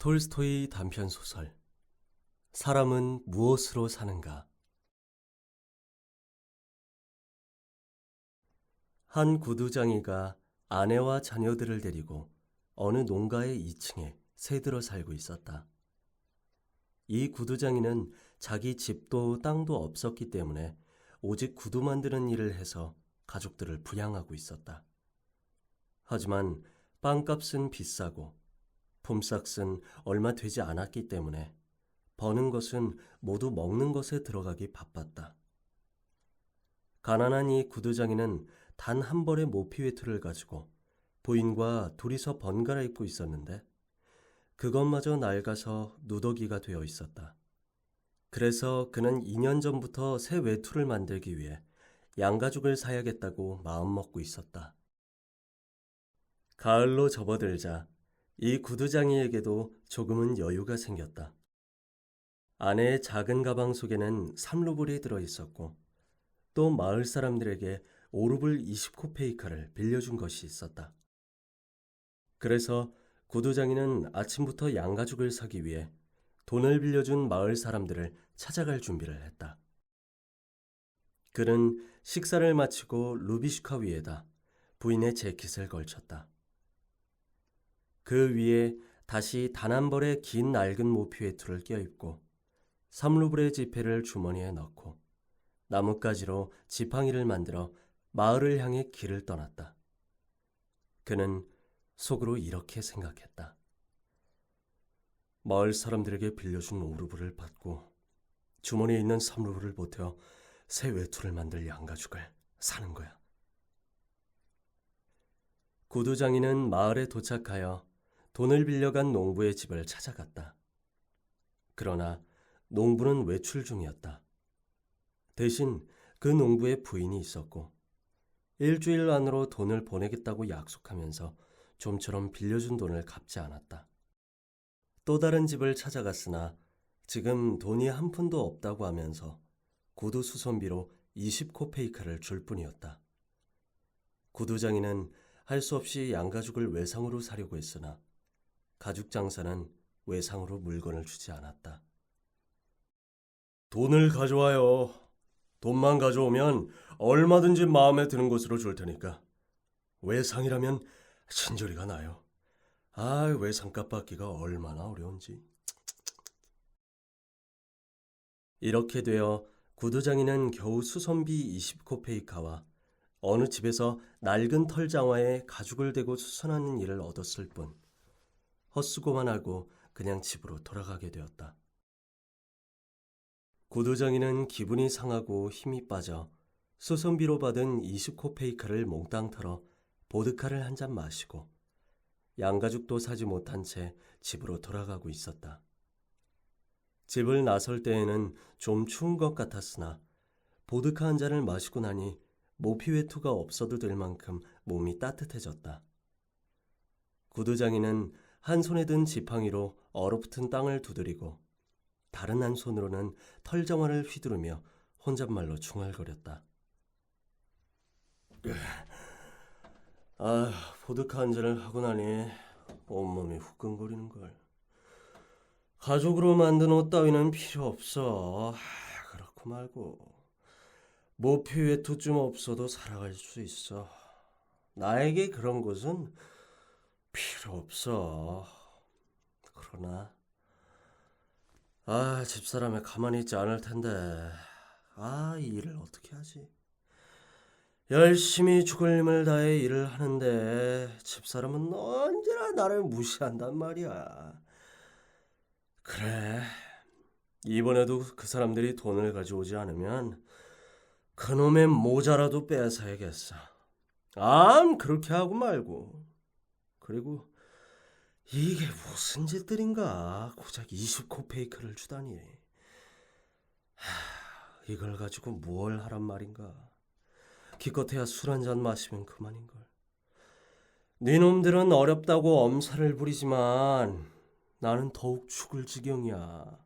톨스토이 단편소설 사람은 무엇으로 사는가? 한 구두장이가 아내와 자녀들을 데리고 어느 농가의 2층에 새들어 살고 있었다. 이 구두장이는 자기 집도 땅도 없었기 때문에 오직 구두 만드는 일을 해서 가족들을 부양하고 있었다. 하지만 빵값은 비싸고 품삯은 얼마 되지 않았기 때문에 버는 것은 모두 먹는 것에 들어가기 바빴다. 가난한 이 구두장이는 단 한 벌의 모피 외투를 가지고 부인과 둘이서 번갈아 입고 있었는데 그것마저 낡아서 누더기가 되어 있었다. 그래서 그는 2년 전부터 새 외투를 만들기 위해 양가죽을 사야겠다고 마음먹고 있었다. 가을로 접어들자 이 구두장이에게도 조금은 여유가 생겼다. 아내의 작은 가방 속에는 3루블이 들어있었고 또 마을 사람들에게 5루블 20코페이카를 빌려준 것이 있었다. 그래서 구두장이는 아침부터 양가죽을 사기 위해 돈을 빌려준 마을 사람들을 찾아갈 준비를 했다. 그는 식사를 마치고 루비슈카 위에다 부인의 재킷을 걸쳤다. 그 위에 다시 단 한 벌의 긴 낡은 모피 외투를 껴입고 3루블의 지폐를 주머니에 넣고 나뭇가지로 지팡이를 만들어 마을을 향해 길을 떠났다. 그는 속으로 이렇게 생각했다. 마을 사람들에게 빌려준 5루블을 받고 주머니에 있는 3루블을 보태어 새 외투를 만들 양가죽을 사는 거야. 구두장이는 마을에 도착하여 돈을 빌려간 농부의 집을 찾아갔다. 그러나 농부는 외출 중이었다. 대신 그 농부의 부인이 있었고 일주일 안으로 돈을 보내겠다고 약속하면서 좀처럼 빌려준 돈을 갚지 않았다. 또 다른 집을 찾아갔으나 지금 돈이 한 푼도 없다고 하면서 구두 수선비로 20코페이카를 줄 뿐이었다. 구두장이는 할 수 없이 양가죽을 외상으로 사려고 했으나 가죽 장사는 외상으로 물건을 주지 않았다. 돈을 가져와요. 돈만 가져오면 얼마든지 마음에 드는 곳으로 줄 테니까. 외상이라면 신저리가 나요. 외상값 받기가 얼마나 어려운지. 이렇게 되어 구두장이는 겨우 수선비 20코페이카와 어느 집에서 낡은 털장화에 가죽을 대고 수선하는 일을 얻었을 뿐 헛수고만 하고 그냥 집으로 돌아가게 되었다. 구두장이는 기분이 상하고 힘이 빠져 수선비로 받은 20코페이카를 몽땅 털어 보드카를 한 잔 마시고 양가죽도 사지 못한 채 집으로 돌아가고 있었다. 집을 나설 때에는 좀 추운 것 같았으나 보드카 한 잔을 마시고 나니 모피 외투가 없어도 될 만큼 몸이 따뜻해졌다. 구두장이는 한 손에 든 지팡이로 얼어붙은 땅을 두드리고 다른 한 손으로는 털정화를 휘두르며 혼잣말로 중얼거렸다. 보드카 한 잔을 하고 나니 온몸이 후끈거리는걸. 가죽으로 만든 옷 따위는 필요 없어. 그렇고 말고 모피 외투쯤 없어도 살아갈 수 있어. 나에게 그런 것은 필요 없어. 그러나 집사람이 가만히 있지 않을 텐데 이 일을 어떻게 하지? 열심히 죽을 힘을 다해 일을 하는데 집사람은 언제나 나를 무시한단 말이야. 그래, 이번에도 그 사람들이 돈을 가져오지 않으면 그놈의 모자라도 뺏어야겠어. 그렇게 하고 말고. 그리고 이게 무슨 짓들인가? 고작 20코페이크를 주다니. 이걸 가지고 뭘 하란 말인가? 기껏해야 술 한 잔 마시면 그만인걸. 니놈들은 어렵다고 엄살을 부리지만 나는 더욱 죽을 지경이야.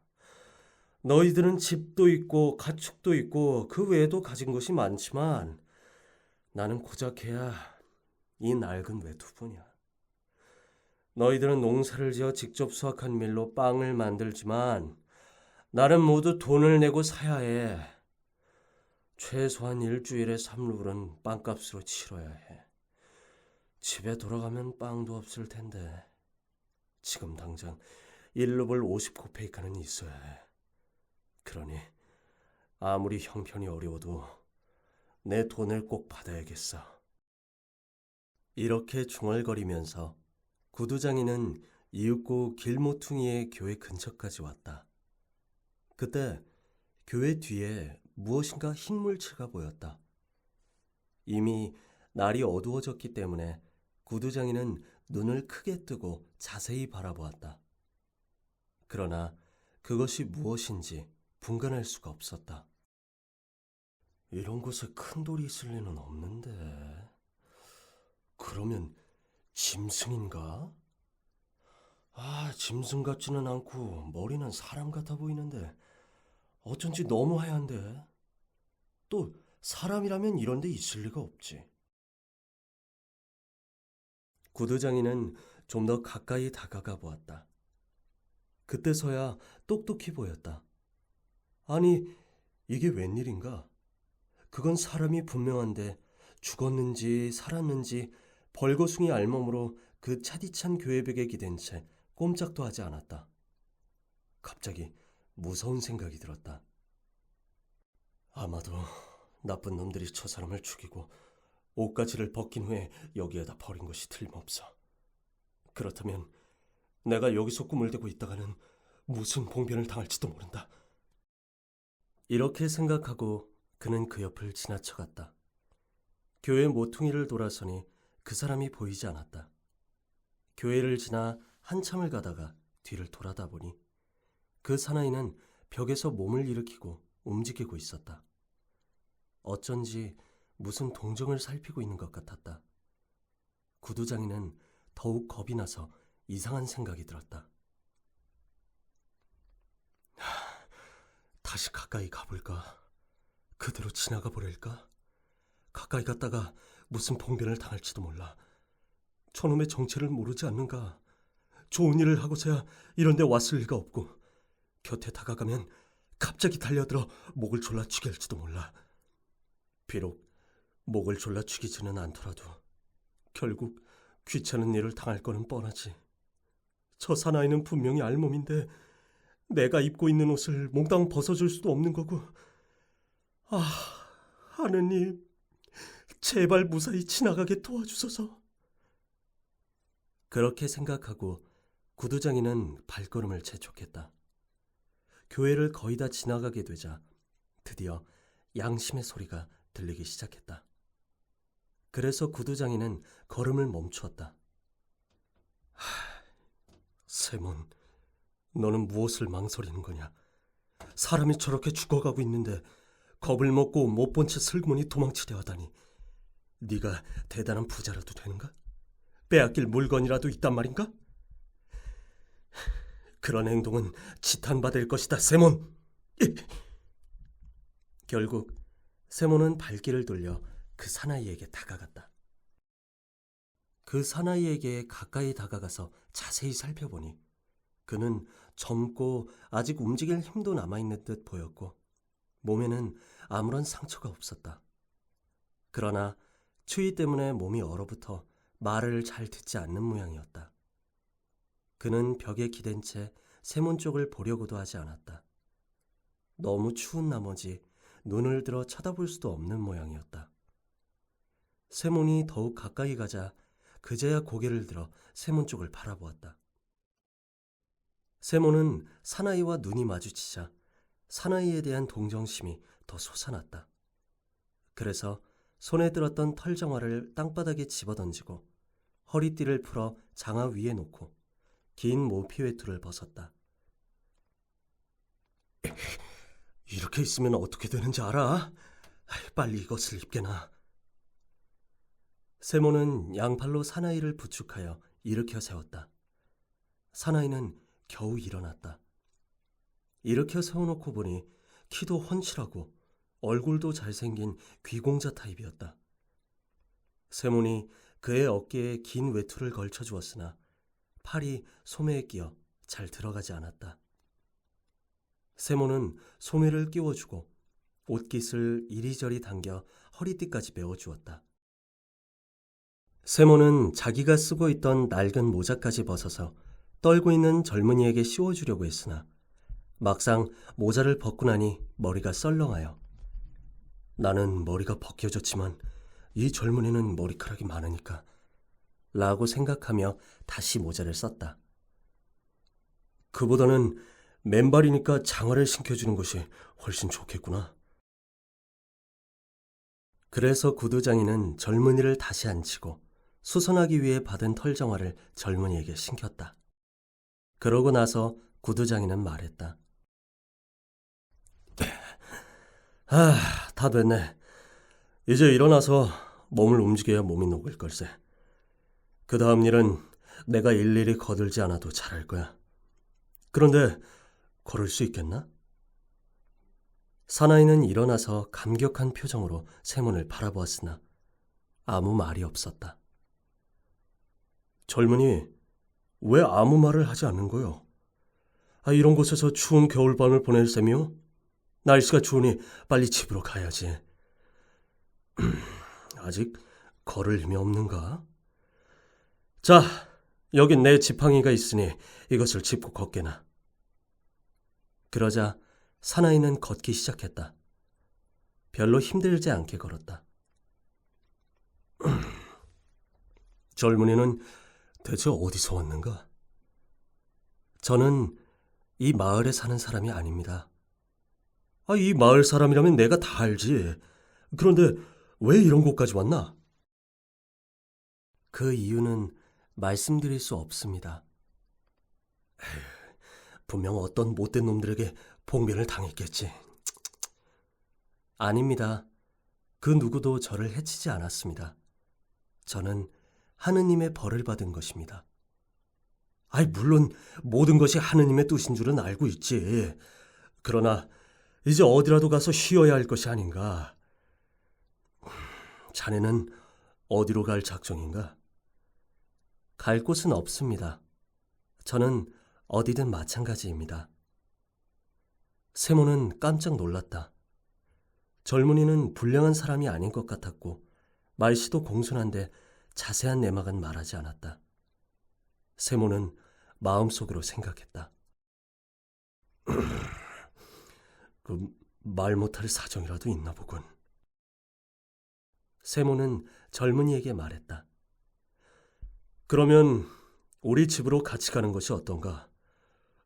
너희들은 집도 있고 가축도 있고 그 외에도 가진 것이 많지만 나는 고작해야 이 낡은 외투뿐이야. 너희들은 농사를 지어 직접 수확한 밀로 빵을 만들지만 나는 모두 돈을 내고 사야 해. 최소한 일주일에 3루블은 빵값으로 치러야 해. 집에 돌아가면 빵도 없을 텐데 지금 당장 1루블 50코페이카는 있어야 해. 그러니 아무리 형편이 어려워도 내 돈을 꼭 받아야겠어. 이렇게 중얼거리면서 구두장이는 이윽고 길모퉁이의 교회 근처까지 왔다. 그때 교회 뒤에 무엇인가 흰 물체가 보였다. 이미 날이 어두워졌기 때문에 구두장이는 눈을 크게 뜨고 자세히 바라보았다. 그러나 그것이 무엇인지 분간할 수가 없었다. 이런 곳에 큰 돌이 있을 리는 없는데. 그러면 짐승인가? 짐승 같지는 않고 머리는 사람 같아 보이는데 어쩐지 너무 하얀데. 또 사람이라면 이런 데 있을 리가 없지. 구두장이는 좀 더 가까이 다가가 보았다. 그때서야 똑똑히 보였다. 아니, 이게 웬일인가? 그건 사람이 분명한데 죽었는지 살았는지 벌거숭이 알몸으로 그 차디찬 교회벽에 기댄 채 꼼짝도 하지 않았다. 갑자기 무서운 생각이 들었다. 아마도 나쁜 놈들이 저 사람을 죽이고 옷가지를 벗긴 후에 여기에다 버린 것이 틀림없어. 그렇다면 내가 여기서 꿈을 대고 있다가는 무슨 봉변을 당할지도 모른다. 이렇게 생각하고 그는 그 옆을 지나쳐갔다. 교회 모퉁이를 돌아서니 그 사람이 보이지 않았다. 교회를 지나 한참을 가다가 뒤를 돌아다 보니 그 사나이는 벽에서 몸을 일으키고 움직이고 있었다. 어쩐지 무슨 동정을 살피고 있는 것 같았다. 구두장이는 더욱 겁이 나서 이상한 생각이 들었다. 다시 가까이 가볼까? 그대로 지나가 버릴까? 가까이 갔다가 무슨 봉변을 당할지도 몰라. 저놈의 정체를 모르지 않는가? 좋은 일을 하고서야 이런 데 왔을 리가 없고 곁에 다가가면 갑자기 달려들어 목을 졸라 죽일지도 몰라. 비록 목을 졸라 죽이지는 않더라도 결국 귀찮은 일을 당할 거는 뻔하지. 저 사나이는 분명히 알몸인데 내가 입고 있는 옷을 몽땅 벗어줄 수도 없는 거고. 하느님, 제발 무사히 지나가게 도와주소서. 그렇게 생각하고 구두장이는 발걸음을 재촉했다. 교회를 거의 다 지나가게 되자 드디어 양심의 소리가 들리기 시작했다. 그래서 구두장이는 걸음을 멈추었다. 세몬, 너는 무엇을 망설이는 거냐? 사람이 저렇게 죽어가고 있는데 겁을 먹고 못 본 채 슬그머니 도망치려 하다니. 네가 대단한 부자라도 되는가? 빼앗길 물건이라도 있단 말인가? 그런 행동은 지탄받을 것이다, 세몬. 결국 세몬은 발길을 돌려 그 사나이에게 다가갔다. 그 사나이에게 가까이 다가가서 자세히 살펴보니 그는 젊고 아직 움직일 힘도 남아있는 듯 보였고 몸에는 아무런 상처가 없었다. 그러나 추위 때문에 몸이 얼어붙어 말을 잘 듣지 않는 모양이었다. 그는 벽에 기댄 채 세몬 쪽을 보려고도 하지 않았다. 너무 추운 나머지 눈을 들어 쳐다볼 수도 없는 모양이었다. 세몬이 더욱 가까이 가자 그제야 고개를 들어 세몬 쪽을 바라보았다. 세몬은 사나이와 눈이 마주치자 사나이에 대한 동정심이 더 솟아났다. 그래서 손에 들었던 털정화를 땅바닥에 집어던지고 허리띠를 풀어 장화 위에 놓고 긴 모피 외투를 벗었다. 이렇게 있으면 어떻게 되는지 알아? 빨리 이것을 입게나. 세몬은 양팔로 사나이를 부축하여 일으켜 세웠다. 사나이는 겨우 일어났다. 일으켜 세워놓고 보니 키도 훤칠하고 얼굴도 잘생긴 귀공자 타입이었다. 세몬이 그의 어깨에 긴 외투를 걸쳐 주었으나 팔이 소매에 끼어 잘 들어가지 않았다. 세모는 소매를 끼워주고 옷깃을 이리저리 당겨 허리띠까지 메워주었다. 세모는 자기가 쓰고 있던 낡은 모자까지 벗어서 떨고 있는 젊은이에게 씌워주려고 했으나 막상 모자를 벗고 나니 머리가 썰렁하여 나는 머리가 벗겨졌지만 이 젊은이는 머리카락이 많으니까 라고 생각하며 다시 모자를 썼다. 그보다는 맨발이니까 장화를 신겨주는 것이 훨씬 좋겠구나. 그래서 구두장이는 젊은이를 다시 앉히고 수선하기 위해 받은 털정화를 젊은이에게 신겼다. 그러고 나서 구두장이는 말했다. 다 됐네. 이제 일어나서 몸을 움직여야 몸이 녹을 걸세. 그 다음 일은 내가 일일이 거들지 않아도 잘할 거야. 그런데 걸을 수 있겠나? 사나이는 일어나서 감격한 표정으로 세몬을 바라보았으나 아무 말이 없었다. 젊은이, 왜 아무 말을 하지 않는 거요? 이런 곳에서 추운 겨울밤을 보낼 셈이요? 날씨가 추우니 빨리 집으로 가야지. 아직 걸을 힘이 없는가? 자, 여긴 내 지팡이가 있으니 이것을 짚고 걷게나. 그러자 사나이는 걷기 시작했다. 별로 힘들지 않게 걸었다. 젊은이는 대체 어디서 왔는가? 저는 이 마을에 사는 사람이 아닙니다. 이 마을 사람이라면 내가 다 알지. 그런데 왜 이런 곳까지 왔나? 그 이유는 말씀드릴 수 없습니다. 분명 어떤 못된 놈들에게 봉변을 당했겠지. 아닙니다. 그 누구도 저를 해치지 않았습니다. 저는 하느님의 벌을 받은 것입니다. 물론 모든 것이 하느님의 뜻인 줄은 알고 있지. 그러나 이제 어디라도 가서 쉬어야 할 것이 아닌가. 자네는 어디로 갈 작정인가? 갈 곳은 없습니다. 저는 어디든 마찬가지입니다. 세모는 깜짝 놀랐다. 젊은이는 불량한 사람이 아닌 것 같았고 말씨도 공손한데 자세한 내막은 말하지 않았다. 세모는 마음속으로 생각했다. 말 못할 사정이라도 있나 보군. 세모는 젊은이에게 말했다. 그러면 우리 집으로 같이 가는 것이 어떤가?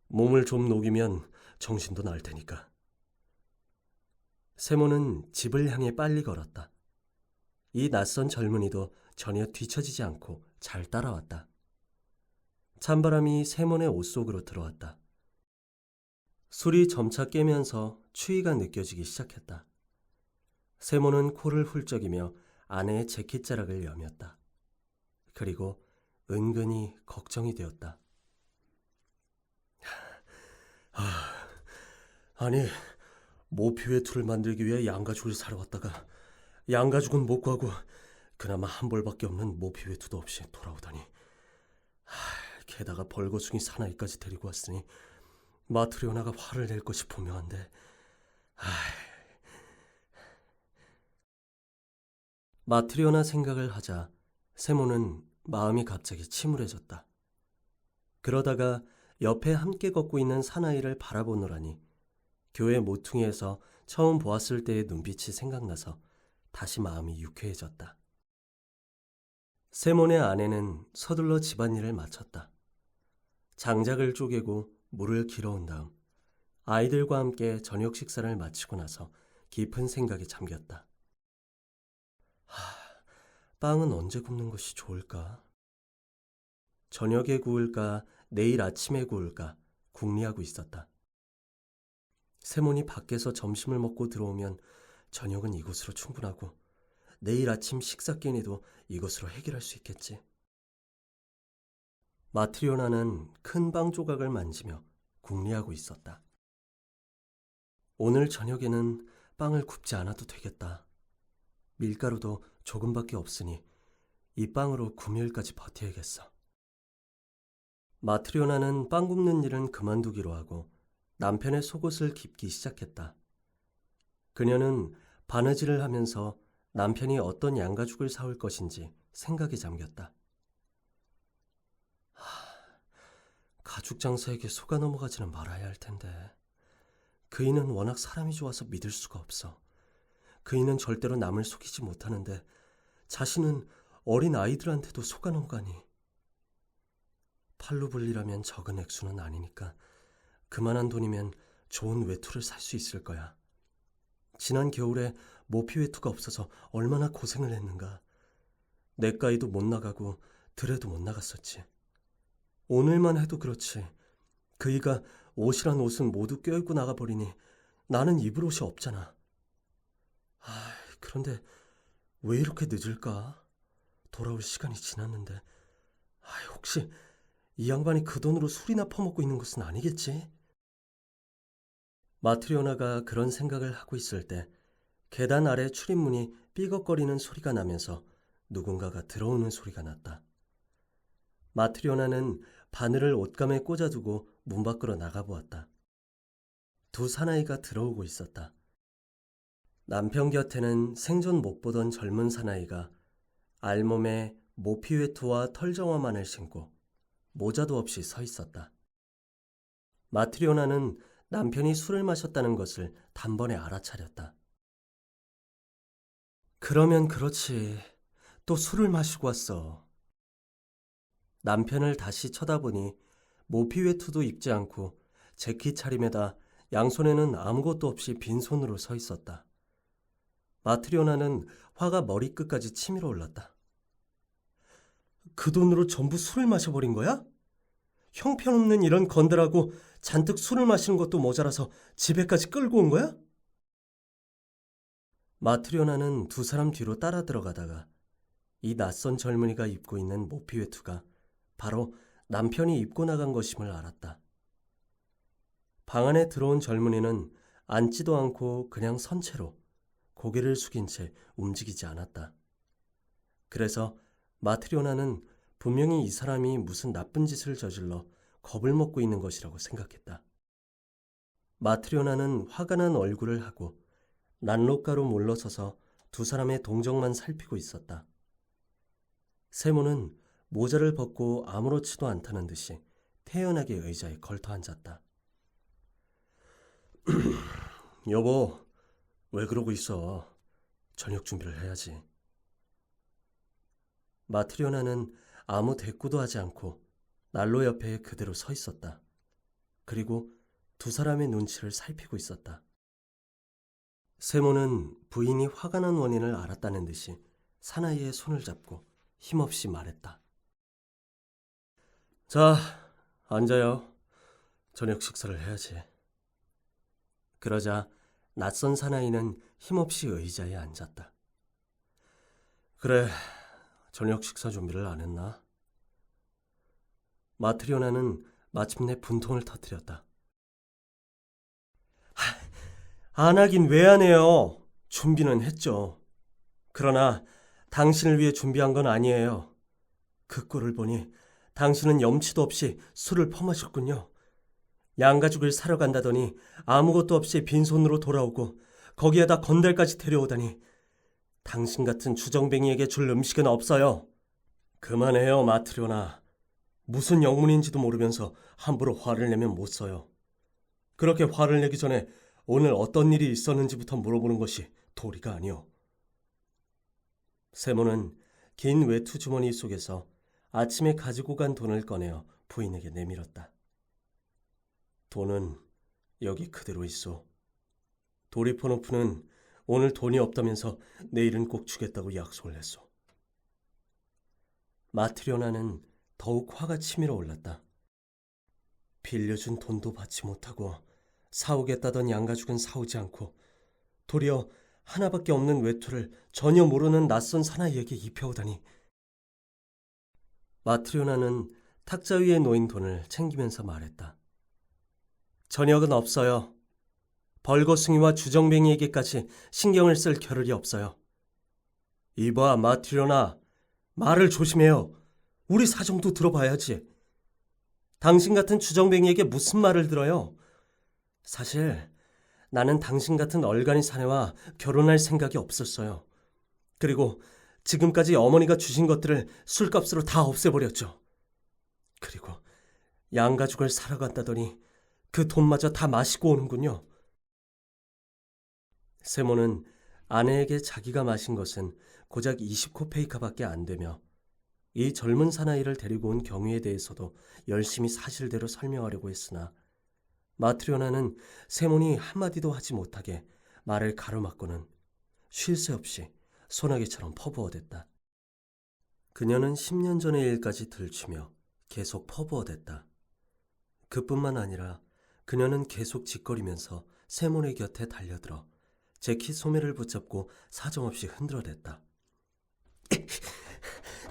몸을 좀 녹이면 정신도 날 테니까. 세모는 집을 향해 빨리 걸었다. 이 낯선 젊은이도 전혀 뒤처지지 않고 잘 따라왔다. 찬바람이 세몬의 옷 속으로 들어왔다. 술이 점차 깨면서 추위가 느껴지기 시작했다. 세몬은 코를 훌쩍이며 아내의 재킷자락을 여몄다. 그리고 은근히 걱정이 되었다. 아니, 모피외투를 만들기 위해 양가죽을 사러 왔다가 양가죽은 못 구하고 그나마 한 벌밖에 없는 모피외투도 없이 돌아오다니. 게다가 벌거숭이 사나이까지 데리고 왔으니 마트리오나가 화를 낼 것이 분명한데. 마트리오나 생각을 하자 세모는 마음이 갑자기 침울해졌다. 그러다가 옆에 함께 걷고 있는 사나이를 바라보노라니 교회 모퉁이에서 처음 보았을 때의 눈빛이 생각나서 다시 마음이 유쾌해졌다. 세몬의 아내는 서둘러 집안일을 마쳤다. 장작을 쪼개고 물을 길어온 다음 아이들과 함께 저녁 식사를 마치고 나서 깊은 생각에 잠겼다. 빵은 언제 굽는 것이 좋을까? 저녁에 구울까 내일 아침에 구울까 궁리하고 있었다. 세몬이 밖에서 점심을 먹고 들어오면 저녁은 이곳으로 충분하고 내일 아침 식사 끼니도 이것으로 해결할 수 있겠지. 마트리오나는 큰 빵 조각을 만지며 궁리하고 있었다. 오늘 저녁에는 빵을 굽지 않아도 되겠다. 밀가루도 조금밖에 없으니 이 빵으로 금요일까지 버텨야겠어. 마트리오나는 빵 굽는 일은 그만두기로 하고 남편의 속옷을 깁기 시작했다. 그녀는 바느질을 하면서 남편이 어떤 양가죽을 사올 것인지 생각에 잠겼다. 가죽 장사에게 속아 넘어가지는 말아야 할 텐데. 그이는 워낙 사람이 좋아서 믿을 수가 없어. 그이는 절대로 남을 속이지 못하는데 자신은 어린 아이들한테도 속아 넘어가니. 팔루블리라면 적은 액수는 아니니까 그만한 돈이면 좋은 외투를 살 수 있을 거야. 지난 겨울에 모피 외투가 없어서 얼마나 고생을 했는가. 내과에도 못 나가고 들에도 못 나갔었지. 오늘만 해도 그렇지. 그이가 옷이란 옷은 모두 껴입고 나가버리니 나는 입을 옷이 없잖아. 그런데 왜 이렇게 늦을까? 돌아올 시간이 지났는데. 혹시 이 양반이 그 돈으로 술이나 퍼먹고 있는 것은 아니겠지? 마트리오나가 그런 생각을 하고 있을 때 계단 아래 출입문이 삐걱거리는 소리가 나면서 누군가가 들어오는 소리가 났다. 마트리오나는 바늘을 옷감에 꽂아두고 문 밖으로 나가보았다. 두 사나이가 들어오고 있었다. 남편 곁에는 생전 못 보던 젊은 사나이가 알몸에 모피 외투와 털정화만을 신고 모자도 없이 서 있었다. 마트리오나는 남편이 술을 마셨다는 것을 단번에 알아차렸다. 그러면 그렇지. 또 술을 마시고 왔어. 남편을 다시 쳐다보니 모피 외투도 입지 않고 재킷 차림에다 양손에는 아무것도 없이 빈손으로 서 있었다. 마트리오나는 화가 머리끝까지 치밀어 올랐다. 그 돈으로 전부 술을 마셔버린 거야? 형편없는 이런 건달하고 잔뜩 술을 마시는 것도 모자라서 집에까지 끌고 온 거야? 마트리오나는 두 사람 뒤로 따라 들어가다가 이 낯선 젊은이가 입고 있는 모피 외투가 바로 남편이 입고 나간 것임을 알았다. 방 안에 들어온 젊은이는 앉지도 않고 그냥 선 채로 고개를 숙인 채 움직이지 않았다. 그래서 마트리오나는 분명히 이 사람이 무슨 나쁜 짓을 저질러 겁을 먹고 있는 것이라고 생각했다. 마트리오나는 화가 난 얼굴을 하고 난로가로 물러서서 두 사람의 동정만 살피고 있었다. 세모는 모자를 벗고 아무렇지도 않다는 듯이 태연하게 의자에 걸터 앉았다. 여보, 왜 그러고 있어? 저녁 준비를 해야지. 마트리오나는 아무 대꾸도 하지 않고 난로 옆에 그대로 서 있었다. 그리고 두 사람의 눈치를 살피고 있었다. 세모는 부인이 화가 난 원인을 알았다는 듯이 사나이의 손을 잡고 힘없이 말했다. 자, 앉아요. 저녁 식사를 해야지. 그러자 낯선 사나이는 힘없이 의자에 앉았다. 그래, 저녁 식사 준비를 안 했나? 마트리오나는 마침내 분통을 터뜨렸다. 안 하긴 왜 안 해요? 준비는 했죠. 그러나 당신을 위해 준비한 건 아니에요. 그 꼴을 보니 당신은 염치도 없이 술을 퍼마셨군요. 양가죽을 사러 간다더니 아무것도 없이 빈손으로 돌아오고 거기에다 건달까지 데려오다니. 당신 같은 주정뱅이에게 줄 음식은 없어요. 그만해요, 마트리오나. 무슨 영문인지도 모르면서 함부로 화를 내면 못 써요. 그렇게 화를 내기 전에 오늘 어떤 일이 있었는지부터 물어보는 것이 도리가 아니오. 세모는 긴 외투 주머니 속에서 아침에 가지고 간 돈을 꺼내어 부인에게 내밀었다. 돈은 여기 그대로 있어. 도리포노프는 오늘 돈이 없다면서 내일은 꼭 주겠다고 약속을 했어. 마트리오나는 더욱 화가 치밀어 올랐다. 빌려준 돈도 받지 못하고 사오겠다던 양가죽은 사오지 않고 도리어 하나밖에 없는 외투를 전혀 모르는 낯선 사나이에게 입혀오다니. 마트리오나는 탁자 위에 놓인 돈을 챙기면서 말했다. 저녁은 없어요. 벌거숭이와 주정뱅이에게까지 신경을 쓸 겨를이 없어요. 이봐, 마트리오나, 말을 조심해요. 우리 사정도 들어봐야지. 당신 같은 주정뱅이에게 무슨 말을 들어요? 사실 나는 당신 같은 얼간이 사내와 결혼할 생각이 없었어요. 그리고 지금까지 어머니가 주신 것들을 술값으로 다 없애버렸죠. 그리고 양가죽을 사러 갔다더니 그 돈마저 다 마시고 오는군요. 세모는 아내에게 자기가 마신 것은 고작 20코페이카밖에 안 되며 이 젊은 사나이를 데리고 온 경위에 대해서도 열심히 사실대로 설명하려고 했으나 마트리오나는 세몬이 한마디도 하지 못하게 말을 가로막고는 쉴 새 없이 소나기처럼 퍼부어댔다. 그녀는 10년 전의 일까지 들추며 계속 퍼부어댔다. 그뿐만 아니라 그녀는 계속 짓거리면서 세몬의 곁에 달려들어 제키 소매를 붙잡고 사정없이 흔들어댔다.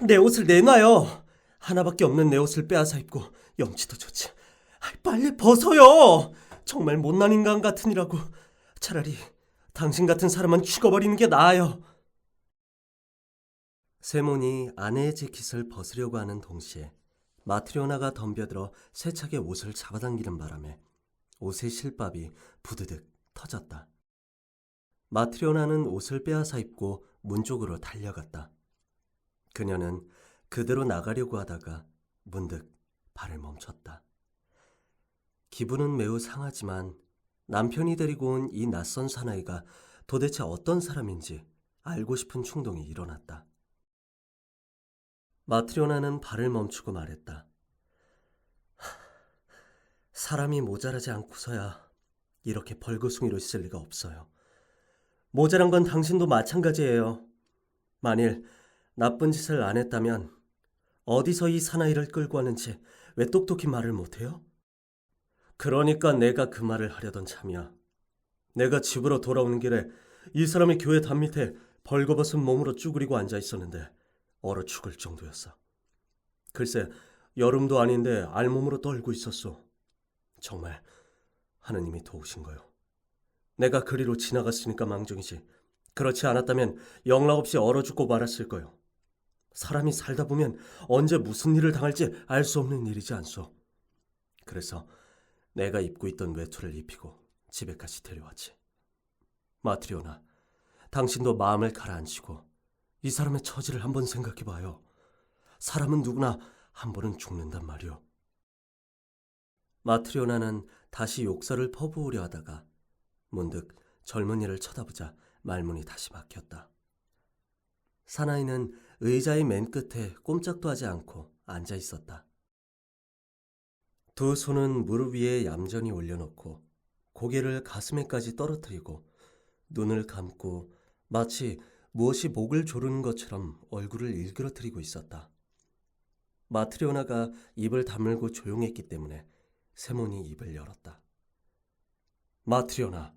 내 옷을 내놔요. 하나밖에 없는 내 옷을 빼앗아 입고 염치도 좋지. 빨리 벗어요. 정말 못난 인간 같으니라고. 차라리 당신 같은 사람은 죽어버리는 게 나아요. 세몬이 아내의 재킷을 벗으려고 하는 동시에 마트리오나가 덤벼들어 세차게 옷을 잡아당기는 바람에 옷의 실밥이 부드득 터졌다. 마트리오나는 옷을 빼앗아 입고 문 쪽으로 달려갔다. 그녀는 그대로 나가려고 하다가 문득 발을 멈췄다. 기분은 매우 상하지만 남편이 데리고 온 이 낯선 사나이가 도대체 어떤 사람인지 알고 싶은 충동이 일어났다. 마트리오나는 발을 멈추고 말했다. 사람이 모자라지 않고서야 이렇게 벌거숭이로 있을 리가 없어요. 모자란 건 당신도 마찬가지예요. 만일 나쁜 짓을 안 했다면 어디서 이 사나이를 끌고 왔는지 왜 똑똑히 말을 못해요? 그러니까 내가 그 말을 하려던 참이야. 내가 집으로 돌아오는 길에 이 사람이 교회 담 밑에 벌거벗은 몸으로 쭈그리고 앉아 있었는데 얼어 죽을 정도였어. 글쎄, 여름도 아닌데 알몸으로 떨고 있었어. 정말 하느님이 도우신 거요. 내가 그리로 지나갔으니까 망정이지. 그렇지 않았다면 영락없이 얼어 죽고 말았을 거요. 사람이 살다 보면 언제 무슨 일을 당할지 알 수 없는 일이지 않소. 그래서 내가 입고 있던 외투를 입히고 집에까지 데려왔지. 마트리오나, 당신도 마음을 가라앉히고 이 사람의 처지를 한번 생각해봐요. 사람은 누구나 한 번은 죽는단 말이오. 마트리오나는 다시 욕설을 퍼부으려 하다가 문득 젊은이를 쳐다보자 말문이 다시 막혔다. 사나이는 의자의 맨 끝에 꼼짝도 하지 않고 앉아 있었다. 두 손은 무릎 위에 얌전히 올려놓고 고개를 가슴에까지 떨어뜨리고 눈을 감고 마치 무엇이 목을 조르는 것처럼 얼굴을 일그러뜨리고 있었다. 마트리오나가 입을 다물고 조용했기 때문에 세몬이 입을 열었다. 마트리오나,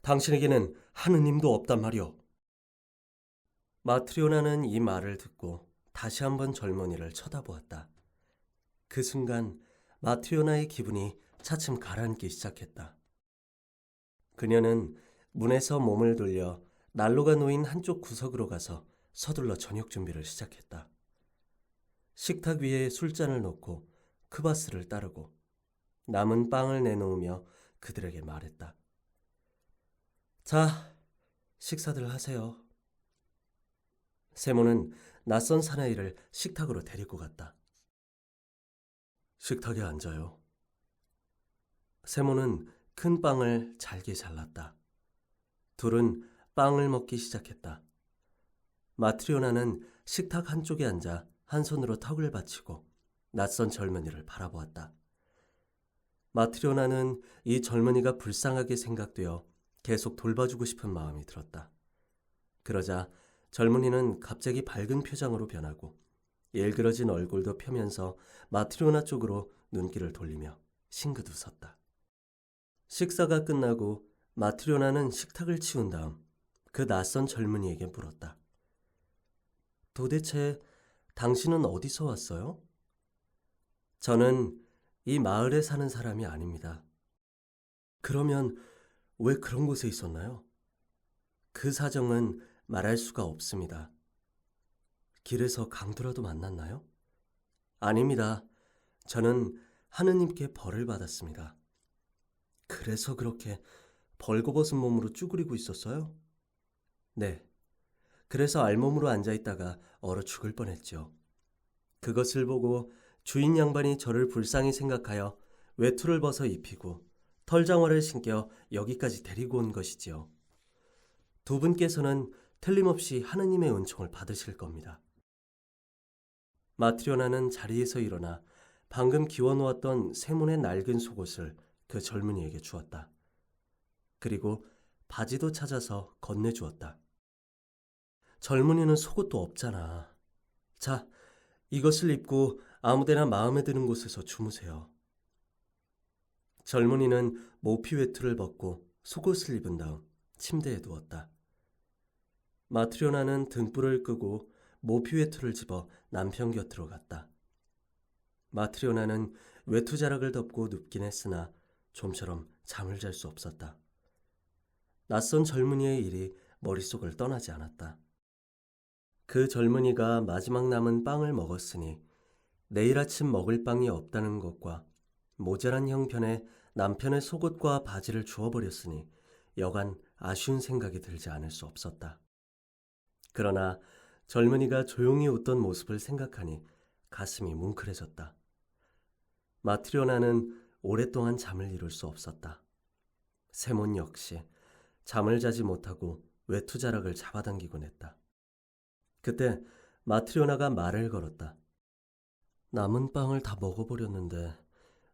당신에게는 하느님도 없단 말이오. 마트리오나는 이 말을 듣고 다시 한번 젊은이를 쳐다보았다. 그 순간 마트리오나의 기분이 차츰 가라앉기 시작했다. 그녀는 문에서 몸을 돌려 난로가 놓인 한쪽 구석으로 가서 서둘러 저녁 준비를 시작했다. 식탁 위에 술잔을 놓고 크바스를 따르고 남은 빵을 내놓으며 그들에게 말했다. 자, 식사들 하세요. 세모는 낯선 사나이를 식탁으로 데리고 갔다. 식탁에 앉아요. 세모는 큰 빵을 잘게 잘랐다. 둘은 빵을 먹기 시작했다. 마트리오나는 식탁 한쪽에 앉아 한 손으로 턱을 받치고 낯선 젊은이를 바라보았다. 마트리오나는 이 젊은이가 불쌍하게 생각되어 계속 돌봐주고 싶은 마음이 들었다. 그러자 젊은이는 갑자기 밝은 표정으로 변하고 일그러진 얼굴도 펴면서 마트리오나 쪽으로 눈길을 돌리며 싱긋 웃었다. 식사가 끝나고 마트리오나는 식탁을 치운 다음 그 낯선 젊은이에게 물었다. 도대체 당신은 어디서 왔어요? 저는 이 마을에 사는 사람이 아닙니다. 그러면 왜 그런 곳에 있었나요? 그 사정은 말할 수가 없습니다. 길에서 강도라도 만났나요? 아닙니다. 저는 하느님께 벌을 받았습니다. 그래서 그렇게 벌거벗은 몸으로 쭈그리고 있었어요? 네. 그래서 알몸으로 앉아있다가 얼어 죽을 뻔했죠. 그것을 보고 주인 양반이 저를 불쌍히 생각하여 외투를 벗어 입히고 털장화를 신겨 여기까지 데리고 온 것이지요. 두 분께서는 틀림없이 하느님의 은총을 받으실 겁니다. 마트리오나는 자리에서 일어나 방금 기워놓았던 세몬의 낡은 속옷을 그 젊은이에게 주었다. 그리고 바지도 찾아서 건네주었다. 젊은이는 속옷도 없잖아. 자, 이것을 입고 아무데나 마음에 드는 곳에서 주무세요. 젊은이는 모피 외투를 벗고 속옷을 입은 다음 침대에 누웠다. 마트리오나는 등불을 끄고 모피 외투를 집어 남편 곁으로 갔다. 마트리오나는 외투 자락을 덮고 눕긴 했으나 좀처럼 잠을 잘 수 없었다. 낯선 젊은이의 일이 머릿속을 떠나지 않았다. 그 젊은이가 마지막 남은 빵을 먹었으니 내일 아침 먹을 빵이 없다는 것과 모자란 형편에 남편의 속옷과 바지를 주워버렸으니 여간 아쉬운 생각이 들지 않을 수 없었다. 그러나 젊은이가 조용히 웃던 모습을 생각하니 가슴이 뭉클해졌다. 마트리오나는 오랫동안 잠을 이룰 수 없었다. 세몬 역시 잠을 자지 못하고 외투 자락을 잡아당기곤 했다. 그때 마트리오나가 말을 걸었다. 남은 빵을 다 먹어버렸는데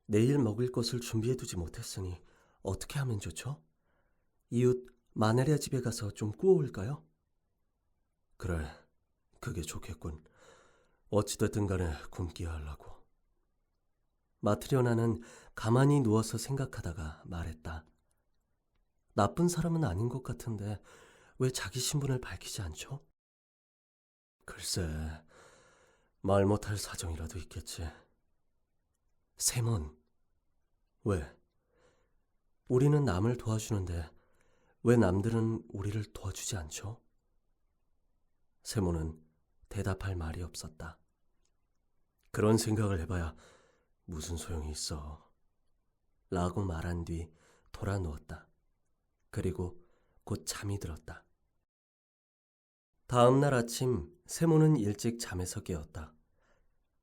내일 먹을 것을 준비해두지 못했으니 어떻게 하면 좋죠? 이웃 마네리아 집에 가서 좀 구워올까요? 그래, 그게 좋겠군. 어찌됐든 간에 굶기야 하려고. 마트리오나는 가만히 누워서 생각하다가 말했다. 나쁜 사람은 아닌 것 같은데 왜 자기 신분을 밝히지 않죠? 글쎄, 말 못할 사정이라도 있겠지. 세몬, 왜? 우리는 남을 도와주는데 왜 남들은 우리를 도와주지 않죠? 세몬은 대답할 말이 없었다. 그런 생각을 해봐야 무슨 소용이 있어. 라고 말한 뒤 돌아 누웠다. 그리고 곧 잠이 들었다. 다음 날 아침 세몬은 일찍 잠에서 깨었다.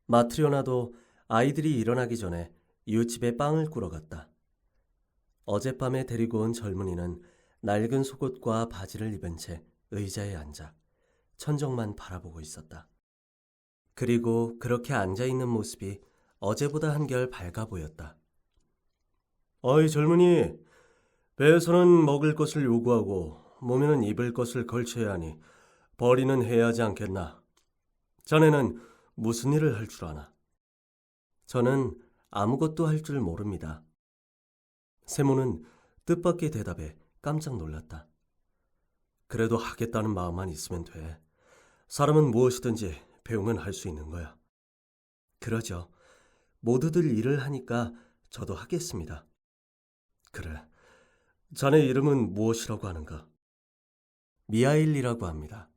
마트리오나도 아이들이 일어나기 전에 이웃집에 빵을 꾸러 갔다. 어젯밤에 데리고 온 젊은이는 낡은 속옷과 바지를 입은 채 의자에 앉아 천정만 바라보고 있었다. 그리고 그렇게 앉아있는 모습이 어제보다 한결 밝아 보였다. 어이 젊은이, 배에서는 먹을 것을 요구하고 몸에는 입을 것을 걸쳐야 하니 벌이는 해야 하지 않겠나? 자네는 무슨 일을 할 줄 아나? 저는 아무것도 할 줄 모릅니다. 세모는 뜻밖의 대답에 깜짝 놀랐다. 그래도 하겠다는 마음만 있으면 돼. 사람은 무엇이든지 배우면 할 수 있는 거야. 그러죠. 모두들 일을 하니까 저도 하겠습니다. 그래. 자네 이름은 무엇이라고 하는가? 미하일이라고 합니다.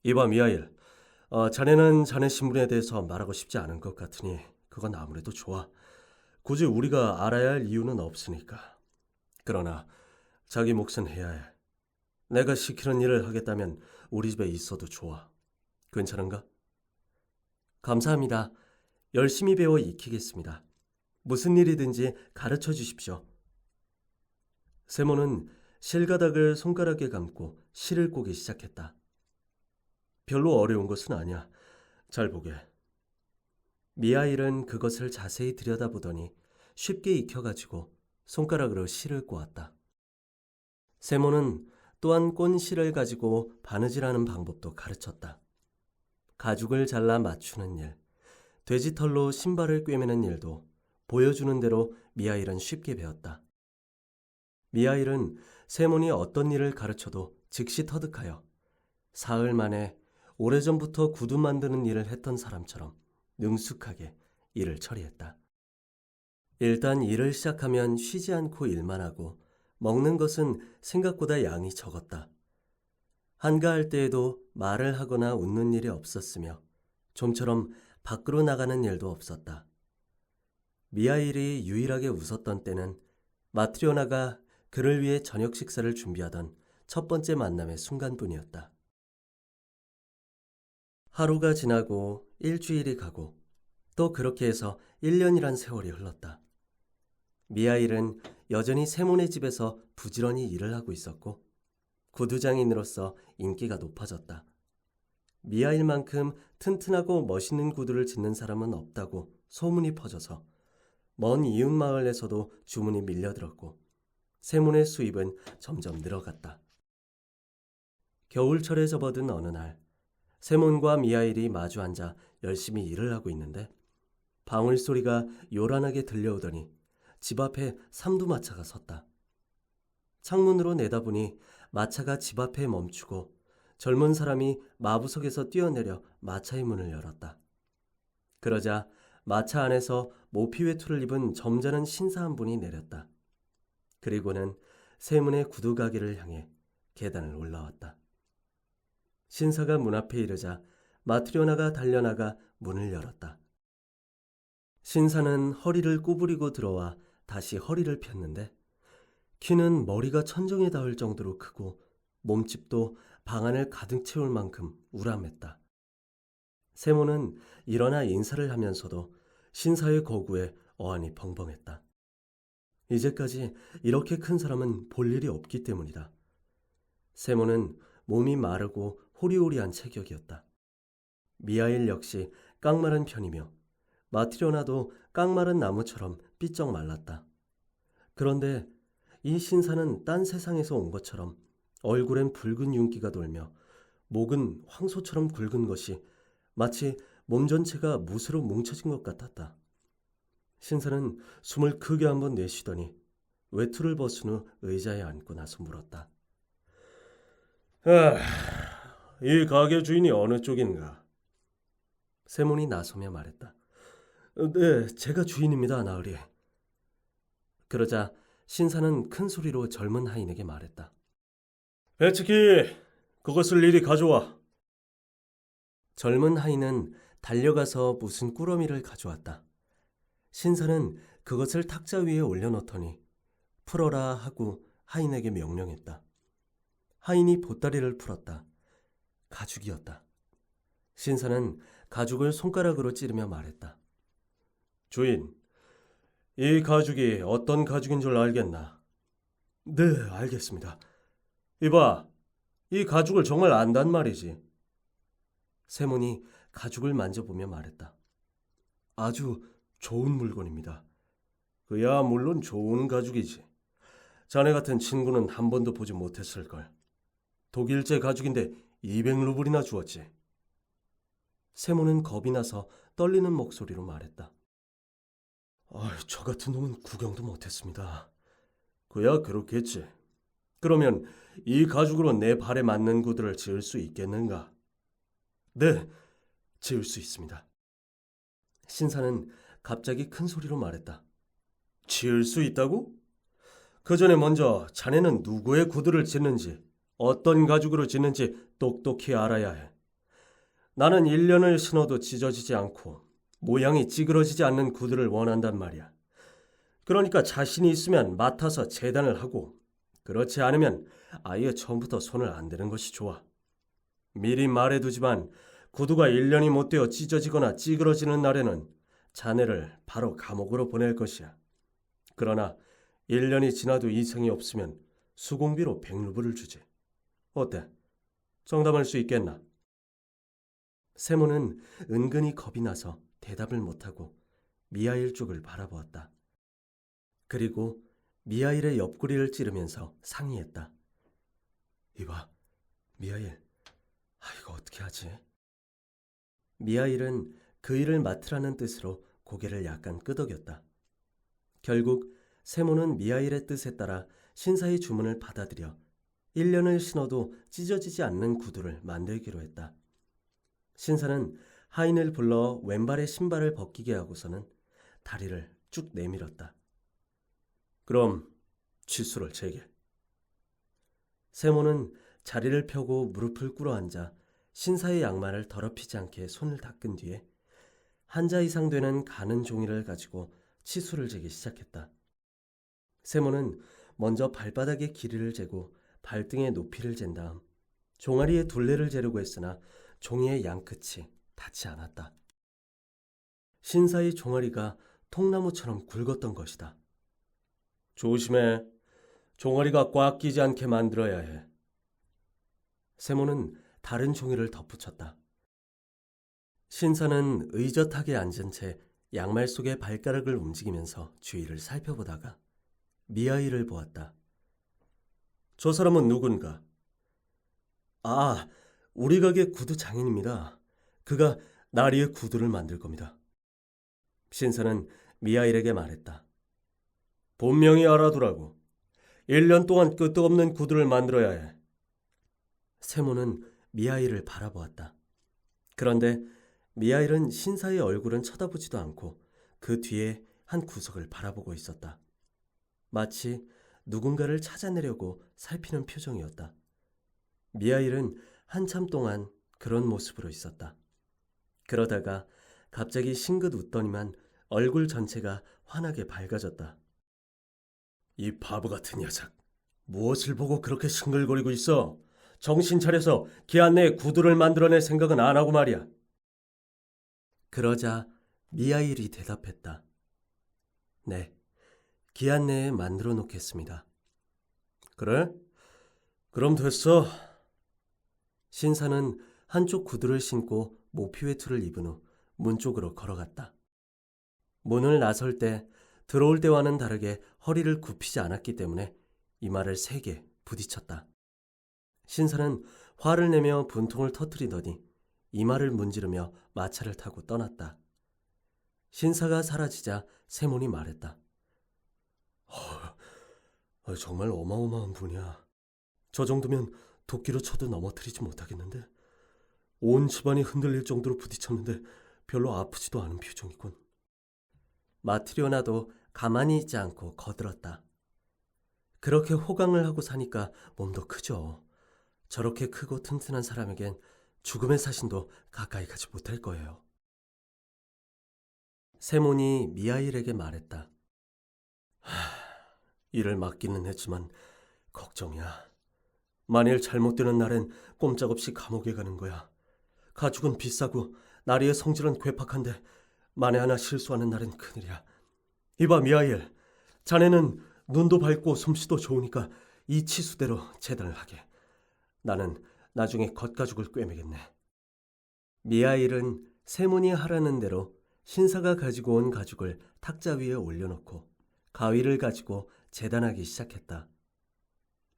이봐 미하일, 자네는 자네 신분에 대해서 말하고 싶지 않은 것 같으니 그건 아무래도 좋아. 굳이 우리가 알아야 할 이유는 없으니까. 그러나 자기 몫은 해야 해. 내가 시키는 일을 하겠다면 우리 집에 있어도 좋아. 괜찮은가? 감사합니다. 열심히 배워 익히겠습니다. 무슨 일이든지 가르쳐 주십시오. 세모는 실가닥을 손가락에 감고 실을 꼬기 시작했다. 별로 어려운 것은 아니야. 잘 보게. 미하일은 그것을 자세히 들여다보더니 쉽게 익혀가지고 손가락으로 실을 꼬았다. 세모는 또한 꼰 실을 가지고 바느질하는 방법도 가르쳤다. 가죽을 잘라 맞추는 일, 돼지털로 신발을 꿰매는 일도 보여주는 대로 미하일은 쉽게 배웠다. 미하일은 세몬이 어떤 일을 가르쳐도 즉시 터득하여 사흘 만에 오래전부터 구두 만드는 일을 했던 사람처럼 능숙하게 일을 처리했다. 일단 일을 시작하면 쉬지 않고 일만 하고 먹는 것은 생각보다 양이 적었다. 한가할 때에도 말을 하거나 웃는 일이 없었으며 좀처럼 밖으로 나가는 일도 없었다. 미하일이 유일하게 웃었던 때는 마트리오나가 그를 위해 저녁 식사를 준비하던 첫 번째 만남의 순간뿐이었다. 하루가 지나고 일주일이 가고 또 그렇게 해서 1년이란 세월이 흘렀다. 미하일은 여전히 세몬의 집에서 부지런히 일을 하고 있었고 구두장인으로서 인기가 높아졌다. 미하일만큼 튼튼하고 멋있는 구두를 짓는 사람은 없다고 소문이 퍼져서 먼 이웃 마을에서도 주문이 밀려들었고 세몬의 수입은 점점 늘어갔다. 겨울철에 접어든 어느 날 세몬과 미하일이 마주 앉아 열심히 일을 하고 있는데 방울 소리가 요란하게 들려오더니 집 앞에 삼두마차가 섰다. 창문으로 내다보니 마차가 집 앞에 멈추고 젊은 사람이 마부석에서 뛰어내려 마차의 문을 열었다. 그러자 마차 안에서 모피 외투를 입은 점잖은 신사 한 분이 내렸다. 그리고는 세문의 구두 가게를 향해 계단을 올라왔다. 신사가 문 앞에 이르자 마트리오나가 달려나가 문을 열었다. 신사는 허리를 구부리고 들어와 다시 허리를 폈는데 키는 머리가 천정에 닿을 정도로 크고 몸집도 방 안을 가득 채울 만큼 우람했다. 세모는 일어나 인사를 하면서도 신사의 거구에 어안이 벙벙했다. 이제까지 이렇게 큰 사람은 볼 일이 없기 때문이다. 세모는 몸이 마르고 호리호리한 체격이었다. 미하일 역시 깡마른 편이며 마트리오나도 깡마른 나무처럼 삐쩍 말랐다. 그런데 이 신사는 딴 세상에서 온 것처럼 얼굴엔 붉은 윤기가 돌며 목은 황소처럼 굵은 것이 마치 몸 전체가 못으로 뭉쳐진 것 같았다. 신사는 숨을 크게 한번 내쉬더니 외투를 벗은 후 의자에 앉고 나서 물었다. 이 가게 주인이 어느 쪽인가? 세몬이 나서며 말했다. 네, 제가 주인입니다, 나으리. 그러자 신사는 큰 소리로 젊은 하인에게 말했다. 배치키, 그것을 이리 가져와. 젊은 하인은 달려가서 무슨 꾸러미를 가져왔다. 신사는 그것을 탁자 위에 올려놓더니 풀어라 하고 하인에게 명령했다. 하인이 보따리를 풀었다. 가죽이었다. 신사는 가죽을 손가락으로 찌르며 말했다. 주인, 이 가죽이 어떤 가죽인 줄 알겠나? 네, 알겠습니다. 이봐, 이 가죽을 정말 안단 말이지. 세몬이 가죽을 만져보며 말했다. 아주 좋은 물건입니다. 그야 물론 좋은 가죽이지. 자네 같은 친구는 한 번도 보지 못했을걸. 독일제 가죽인데 200루블이나 주었지. 세몬은 겁이 나서 떨리는 목소리로 말했다. 저 같은 놈은 구경도 못했습니다. 그야 그렇겠지. 그러면 이 가죽으로 내 발에 맞는 구두를 지을 수 있겠는가? 네, 지을 수 있습니다. 신사는 갑자기 큰 소리로 말했다. 지을 수 있다고? 그 전에 먼저 자네는 누구의 구두를 짓는지, 어떤 가죽으로 짓는지 똑똑히 알아야 해. 나는 1년을 신어도 찢어지지 않고 모양이 찌그러지지 않는 구두를 원한단 말이야. 그러니까 자신이 있으면 맡아서 재단을 하고, 그렇지 않으면 아예 처음부터 손을 안 대는 것이 좋아. 미리 말해두지만 구두가 1년이 못 되어 찢어지거나 찌그러지는 날에는 자네를 바로 감옥으로 보낼 것이야. 그러나 1년이 지나도 이상이 없으면 수공비로 100루블을 주지. 어때? 정답할 수 있겠나? 세모는 은근히 겁이 나서 대답을 못하고 미하일 쪽을 바라보았다. 그리고 미하일의 옆구리를 찌르면서 상의했다. 이봐, 미하일, 이거 어떻게 하지? 미하일은 그 일을 맡으라는 뜻으로 고개를 약간 끄덕였다. 결국 세모는 미하일의 뜻에 따라 신사의 주문을 받아들여 1년을 신어도 찢어지지 않는 구두를 만들기로 했다. 신사는 하인을 불러 왼발에 신발을 벗기게 하고서는 다리를 쭉 내밀었다. 그럼 치수를 재게. 세모는 자리를 펴고 무릎을 꿇어 앉아 신사의 양말을 더럽히지 않게 손을 닦은 뒤에 한 자 이상 되는 가는 종이를 가지고 치수를 재기 시작했다. 세모는 먼저 발바닥의 길이를 재고 발등의 높이를 잰 다음 종아리의 둘레를 재려고 했으나 종이의 양끝이 닿지 않았다. 신사의 종아리가 통나무처럼 굵었던 것이다. 조심해. 종아리가 꽉 끼지 않게 만들어야 해. 세모는 다른 종이를 덧붙였다. 신사는 의젓하게 앉은 채 양말 속의 발가락을 움직이면서 주위를 살펴보다가 미아이를 보았다. 저 사람은 누군가? 아, 우리 가게 구두 장인입니다. 그가 나리의 구두를 만들 겁니다. 신사는 미하일에게 말했다. 분명히 알아두라고. 1년 동안 끄떡 없는 구두를 만들어야 해. 세모는 미하일을 바라보았다. 그런데 미하일은 신사의 얼굴은 쳐다보지도 않고 그 뒤에 한 구석을 바라보고 있었다. 마치 누군가를 찾아내려고 살피는 표정이었다. 미하일은 한참 동안 그런 모습으로 있었다. 그러다가 갑자기 싱긋 웃더니만 얼굴 전체가 환하게 밝아졌다. 이 바보 같은 녀석, 무엇을 보고 그렇게 싱글거리고 있어? 정신 차려서 기한 내에 구두를 만들어낼 생각은 안 하고 말이야. 그러자 미하일이 대답했다. 네, 기한 내에 만들어 놓겠습니다. 그래? 그럼 됐어. 신사는 한쪽 구두를 신고 모피 외투를 입은 후 문 쪽으로 걸어갔다. 문을 나설 때 들어올 때와는 다르게 허리를 굽히지 않았기 때문에 이마를 세게 부딪혔다. 신사는 화를 내며 분통을 터뜨리더니 이마를 문지르며 마차를 타고 떠났다. 신사가 사라지자 세몬이 말했다. 정말 어마어마한 분이야. 저 정도면 도끼로 쳐도 넘어뜨리지 못하겠는데. 온 집안이 흔들릴 정도로 부딪혔는데 별로 아프지도 않은 표정이군. 마트리오나도 가만히 있지 않고 거들었다. 그렇게 호강을 하고 사니까 몸도 크죠. 저렇게 크고 튼튼한 사람에겐 죽음의 사신도 가까이 가지 못할 거예요. 세몬이 미하일에게 말했다. 일을 맡기는 했지만 걱정이야. 만일 잘못되는 날엔 꼼짝없이 감옥에 가는 거야. 가죽은 비싸고 나리의 성질은 괴팍한데 만에 하나 실수하는 날엔 큰일이야. 이봐 미하일, 자네는 눈도 밝고 솜씨도 좋으니까 이 치수대로 재단을 하게. 나는 나중에 겉가죽을 꿰매겠네. 미하일은 세몬이 하라는 대로 신사가 가지고 온 가죽을 탁자 위에 올려놓고 가위를 가지고 재단하기 시작했다.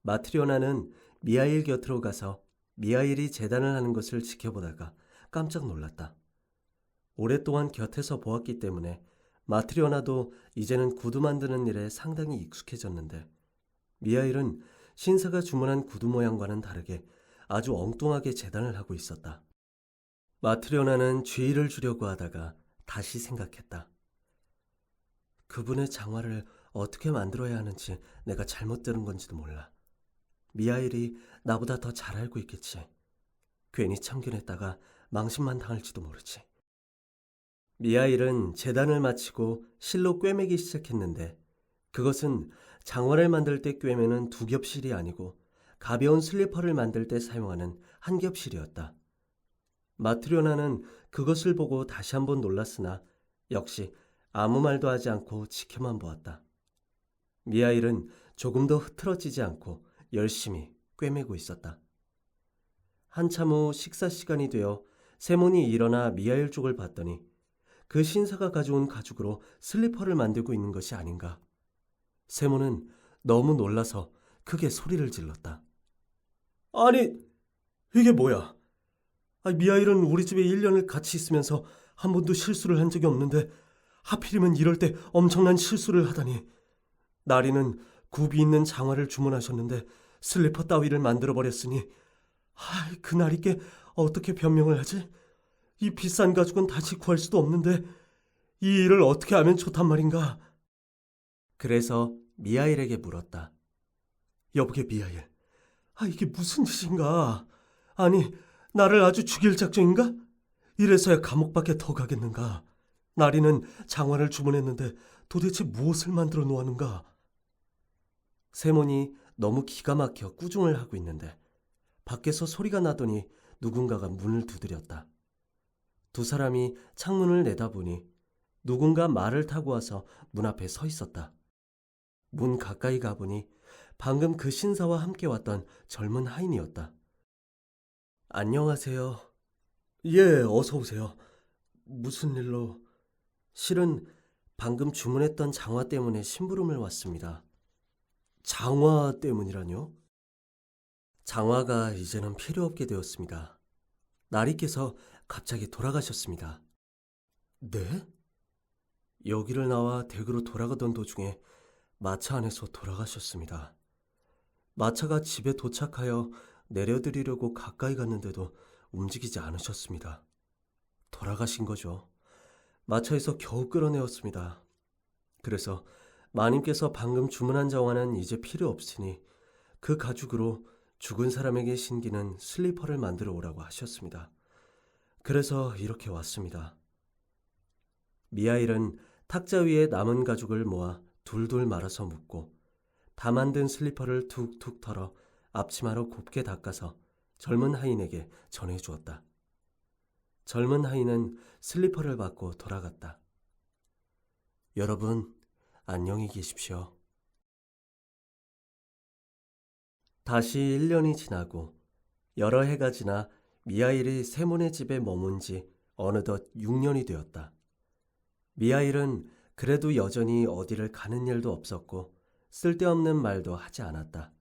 마트리오나는 미하일 곁으로 가서 미하일이 재단을 하는 것을 지켜보다가 깜짝 놀랐다. 오랫동안 곁에서 보았기 때문에 마트리오나도 이제는 구두 만드는 일에 상당히 익숙해졌는데 미하일은 신사가 주문한 구두 모양과는 다르게 아주 엉뚱하게 재단을 하고 있었다. 마트리오나는 주의를 주려고 하다가 다시 생각했다. 그분의 장화를 어떻게 만들어야 하는지 내가 잘못 들은 건지도 몰라. 미하일이 나보다 더 잘 알고 있겠지. 괜히 참견했다가 망신만 당할지도 모르지. 미하일은 재단을 마치고 실로 꿰매기 시작했는데 그것은 장화를 만들 때 꿰매는 두 겹실이 아니고 가벼운 슬리퍼를 만들 때 사용하는 한 겹실이었다. 마트리오나는 그것을 보고 다시 한번 놀랐으나 역시 아무 말도 하지 않고 지켜만 보았다. 미하일은 조금도 흐트러지지 않고 열심히 꿰매고 있었다. 한참 후 식사 시간이 되어 세몬이 일어나 미하일 쪽을 봤더니 그 신사가 가져온 가죽으로 슬리퍼를 만들고 있는 것이 아닌가. 세몬은 너무 놀라서 크게 소리를 질렀다. 아니, 이게 뭐야? 미하일은 우리 집에 1년을 같이 있으면서 한 번도 실수를 한 적이 없는데 하필이면 이럴 때 엄청난 실수를 하다니. 나리는 굽이 있는 장화를 주문하셨는데 슬리퍼 따위를 만들어버렸으니 그 나리께 어떻게 변명을 하지? 이 비싼 가죽은 다시 구할 수도 없는데 이 일을 어떻게 하면 좋단 말인가? 그래서 미하일에게 물었다. 여보게 미하일, 이게 무슨 짓인가? 아니, 나를 아주 죽일 작정인가? 이래서야 감옥 밖에 더 가겠는가? 나리는 장화를 주문했는데 도대체 무엇을 만들어 놓았는가? 세몬이 너무 기가 막혀 꾸중을 하고 있는데 밖에서 소리가 나더니 누군가가 문을 두드렸다. 두 사람이 창문을 내다보니 누군가 말을 타고 와서 문 앞에 서 있었다. 문 가까이 가보니 방금 그 신사와 함께 왔던 젊은 하인이었다. 안녕하세요. 예, 어서 오세요. 무슨 일로? 실은 방금 주문했던 장화 때문에 심부름을 왔습니다. 장화 때문이라뇨? 장화가 이제는 필요 없게 되었습니다. 나리께서 갑자기 돌아가셨습니다. 네? 여기를 나와 댁으로 돌아가던 도중에 마차 안에서 돌아가셨습니다. 마차가 집에 도착하여 내려드리려고 가까이 갔는데도 움직이지 않으셨습니다. 돌아가신 거죠. 마차에서 겨우 끌어내었습니다. 그래서 마님께서 방금 주문한 장화는 이제 필요 없으니 그 가죽으로 죽은 사람에게 신기는 슬리퍼를 만들어 오라고 하셨습니다. 그래서 이렇게 왔습니다. 미하일은 탁자 위에 남은 가죽을 모아 둘둘 말아서 묶고 다 만든 슬리퍼를 툭툭 털어 앞치마로 곱게 닦아서 젊은 하인에게 전해주었다. 젊은 하인은 슬리퍼를 받고 돌아갔다. 여러분, 안녕히 계십시오. 다시 1년이 지나고 여러 해가 지나 미하일이 세몬의 집에 머문 지 어느덧 6년이 되었다. 미하일은 그래도 여전히 어디를 가는 일도 없었고 쓸데없는 말도 하지 않았다.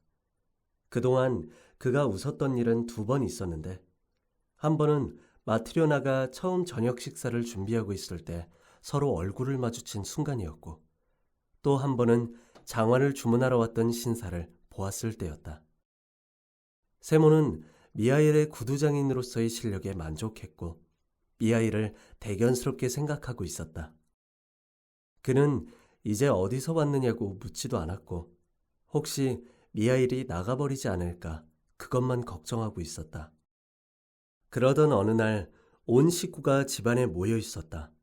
그동안 그가 웃었던 일은 2번 있었는데 한 번은 마트리오나가 처음 저녁 식사를 준비하고 있을 때 서로 얼굴을 마주친 순간이었고 또 한 번은 장화를 주문하러 왔던 신사를 보았을 때였다. 세몬은 미하일의 구두장인으로서의 실력에 만족했고 미하일을 대견스럽게 생각하고 있었다. 그는 이제 어디서 왔느냐고 묻지도 않았고 혹시 미하일이 나가버리지 않을까 그것만 걱정하고 있었다. 그러던 어느 날 온 식구가 집안에 모여 있었다.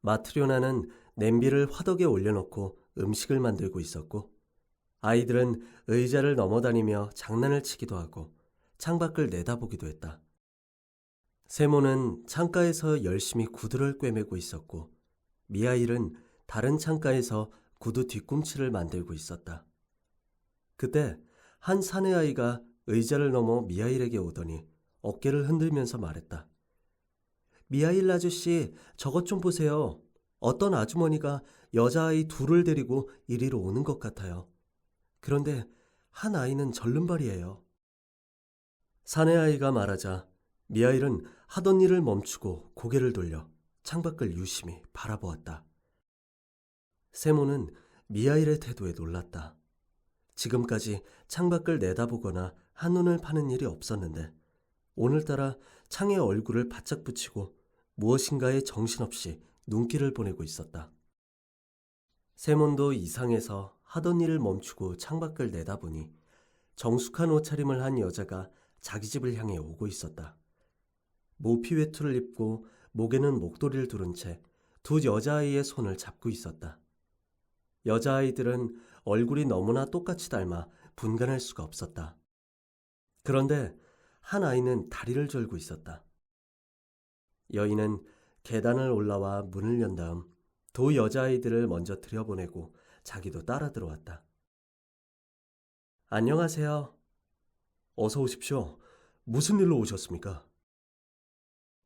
마트리오나는 냄비를 화덕에 올려놓고 음식을 만들고 있었고 아이들은 의자를 넘어다니며 장난을 치기도 하고 창밖을 내다보기도 했다. 세몬은 창가에서 열심히 구두를 꿰매고 있었고 미하일은 다른 창가에서 구두 뒤꿈치를 만들고 있었다. 그때 한 사내아이가 의자를 넘어 미하일에게 오더니 어깨를 흔들면서 말했다. 미하일 아저씨, 저것 좀 보세요. 어떤 아주머니가 여자아이 2을 데리고 이리로 오는 것 같아요. 그런데 한 아이는 절름발이에요. 사내아이가 말하자 미하일은 하던 일을 멈추고 고개를 돌려 창밖을 유심히 바라보았다. 세몬은 미하일의 태도에 놀랐다. 지금까지 창밖을 내다보거나 한눈을 파는 일이 없었는데 오늘따라 창에 얼굴을 바짝 붙이고 무엇인가에 정신없이 눈길을 보내고 있었다. 세몬도 이상해서 하던 일을 멈추고 창밖을 내다보니 정숙한 옷차림을 한 여자가 자기 집을 향해 오고 있었다. 모피 외투를 입고 목에는 목도리를 두른 채 2 여자아이의 손을 잡고 있었다. 여자아이들은 얼굴이 너무나 똑같이 닮아 분간할 수가 없었다. 그런데 한 아이는 다리를 절고 있었다. 여인은 계단을 올라와 문을 연 다음 2 여자아이들을 먼저 들여보내고 자기도 따라 들어왔다. 안녕하세요. 어서 오십시오. 무슨 일로 오셨습니까?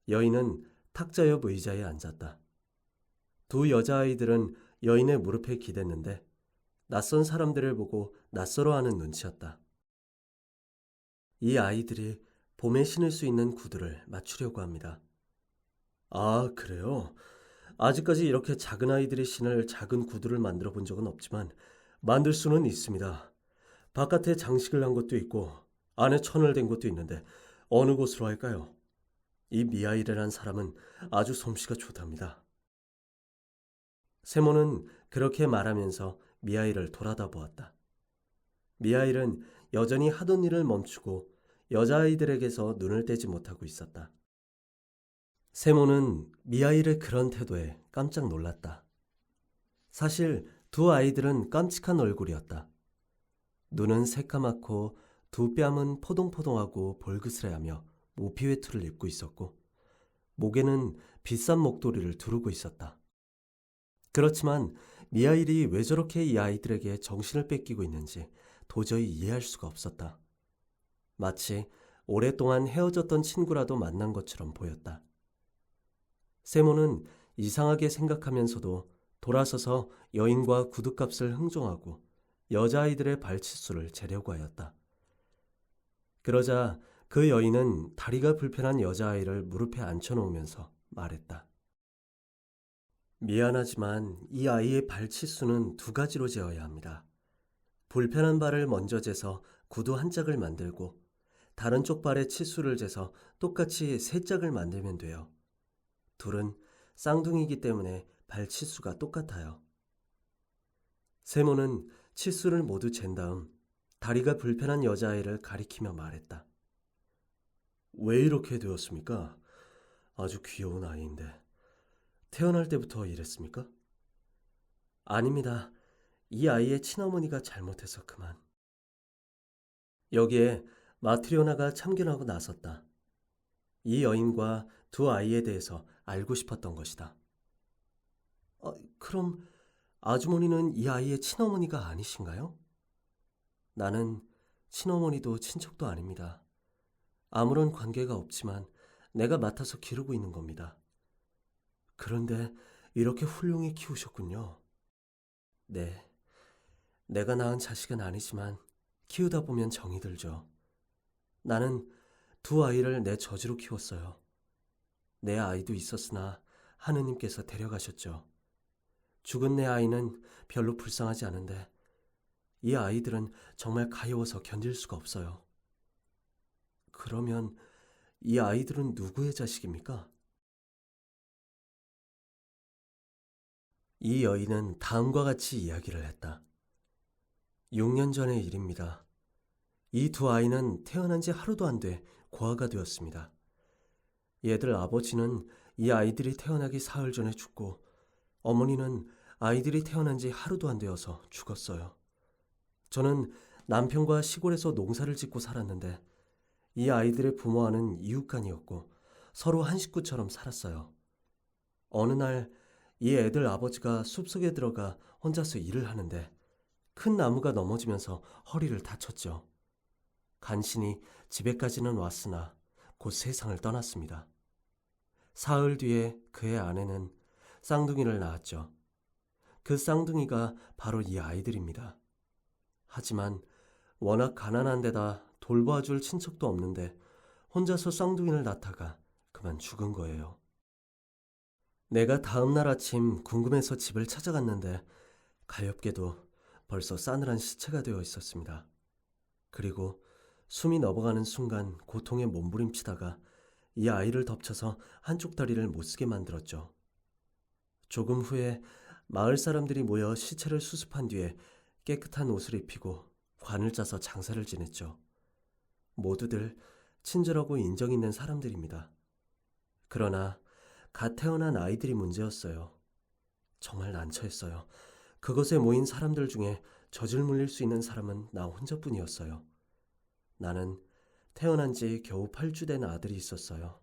여인은 탁자 옆 의자에 앉았다. 2 여자아이들은 여인의 무릎에 기댔는데 낯선 사람들을 보고 낯설어하는 눈치였다. 이 아이들이 봄에 신을 수 있는 구두를 맞추려고 합니다. 아, 그래요? 아직까지 이렇게 작은 아이들이 신을 작은 구두를 만들어 본 적은 없지만 만들 수는 있습니다. 바깥에 장식을 한 것도 있고 안에 천을 댄 것도 있는데 어느 곳으로 할까요? 이 미하일이란 사람은 아주 솜씨가 좋답니다. 세몬은 그렇게 말하면서 미하일을 돌아다 보았다. 미하일은 여전히 하던 일을 멈추고 여자아이들에게서 눈을 떼지 못하고 있었다. 세몬은 미하일의 그런 태도에 깜짝 놀랐다. 사실 두 아이들은 깜찍한 얼굴이었다. 눈은 새까맣고 두 뺨은 포동포동하고 볼그스레하며 모피 외투를 입고 있었고 목에는 비싼 목도리를 두르고 있었다. 그렇지만 미하일이 왜 저렇게 이 아이들에게 정신을 뺏기고 있는지 도저히 이해할 수가 없었다. 마치 오랫동안 헤어졌던 친구라도 만난 것처럼 보였다. 세모는 이상하게 생각하면서도 돌아서서 여인과 구두값을 흥정하고 여자아이들의 발치수를 재려고 하였다. 그러자 그 여인은 다리가 불편한 여자아이를 무릎에 앉혀놓으면서 말했다. 미안하지만 이 아이의 발치수는 두 가지로 재어야 합니다. 불편한 발을 먼저 재서 구두 한 짝을 만들고 다른 쪽 발의 치수를 재서 똑같이 세 짝을 만들면 돼요. 둘은 쌍둥이이기 때문에 발 치수가 똑같아요. 세모는 치수를 모두 잰 다음 다리가 불편한 여자아이를 가리키며 말했다. 왜 이렇게 되었습니까? 아주 귀여운 아이인데. 태어날 때부터 이랬습니까? 아닙니다. 이 아이의 친어머니가 잘못해서 그만. 여기에 마트리오나가 참견하고 나섰다. 이 여인과 두 아이에 대해서 알고 싶었던 것이다. 그럼 아주머니는 이 아이의 친어머니가 아니신가요? 나는 친어머니도 친척도 아닙니다. 아무런 관계가 없지만 내가 맡아서 기르고 있는 겁니다. 그런데 이렇게 훌륭히 키우셨군요. 네, 내가 낳은 자식은 아니지만 키우다 보면 정이 들죠. 나는 두 아이를 내 저주로 키웠어요. 내 아이도 있었으나 하느님께서 데려가셨죠. 죽은 내 아이는 별로 불쌍하지 않은데 이 아이들은 정말 가여워서 견딜 수가 없어요. 그러면 이 아이들은 누구의 자식입니까? 이 여인은 다음과 같이 이야기를 했다. 6년 전의 일입니다. 이 두 아이는 태어난 지 하루도 안 돼 고아가 되었습니다. 얘들 아버지는 이 아이들이 태어나기 사흘 전에 죽고 어머니는 아이들이 태어난 지 하루도 안 되어서 죽었어요. 저는 남편과 시골에서 농사를 짓고 살았는데 이 아이들의 부모와는 이웃간이었고 서로 한 식구처럼 살았어요. 어느 날 이 애들 아버지가 숲속에 들어가 혼자서 일을 하는데 큰 나무가 넘어지면서 허리를 다쳤죠. 간신히 집에까지는 왔으나 곧 세상을 떠났습니다. 사흘 뒤에 그의 아내는 쌍둥이를 낳았죠. 그 쌍둥이가 바로 이 아이들입니다. 하지만 워낙 가난한 데다 돌봐줄 친척도 없는데 혼자서 쌍둥이를 낳다가 그만 죽은 거예요. 내가 다음날 아침 궁금해서 집을 찾아갔는데 가엾게도 벌써 싸늘한 시체가 되어 있었습니다. 그리고 숨이 넘어가는 순간 고통에 몸부림치다가 이 아이를 덮쳐서 한쪽 다리를 못쓰게 만들었죠. 조금 후에 마을 사람들이 모여 시체를 수습한 뒤에 깨끗한 옷을 입히고 관을 짜서 장사를 지냈죠. 모두들 친절하고 인정 있는 사람들입니다. 그러나 갓 태어난 아이들이 문제였어요. 정말 난처했어요. 그것에 모인 사람들 중에 젖을 물릴 수 있는 사람은 나 혼자뿐이었어요. 나는 태어난 지 겨우 8주 된 아들이 있었어요.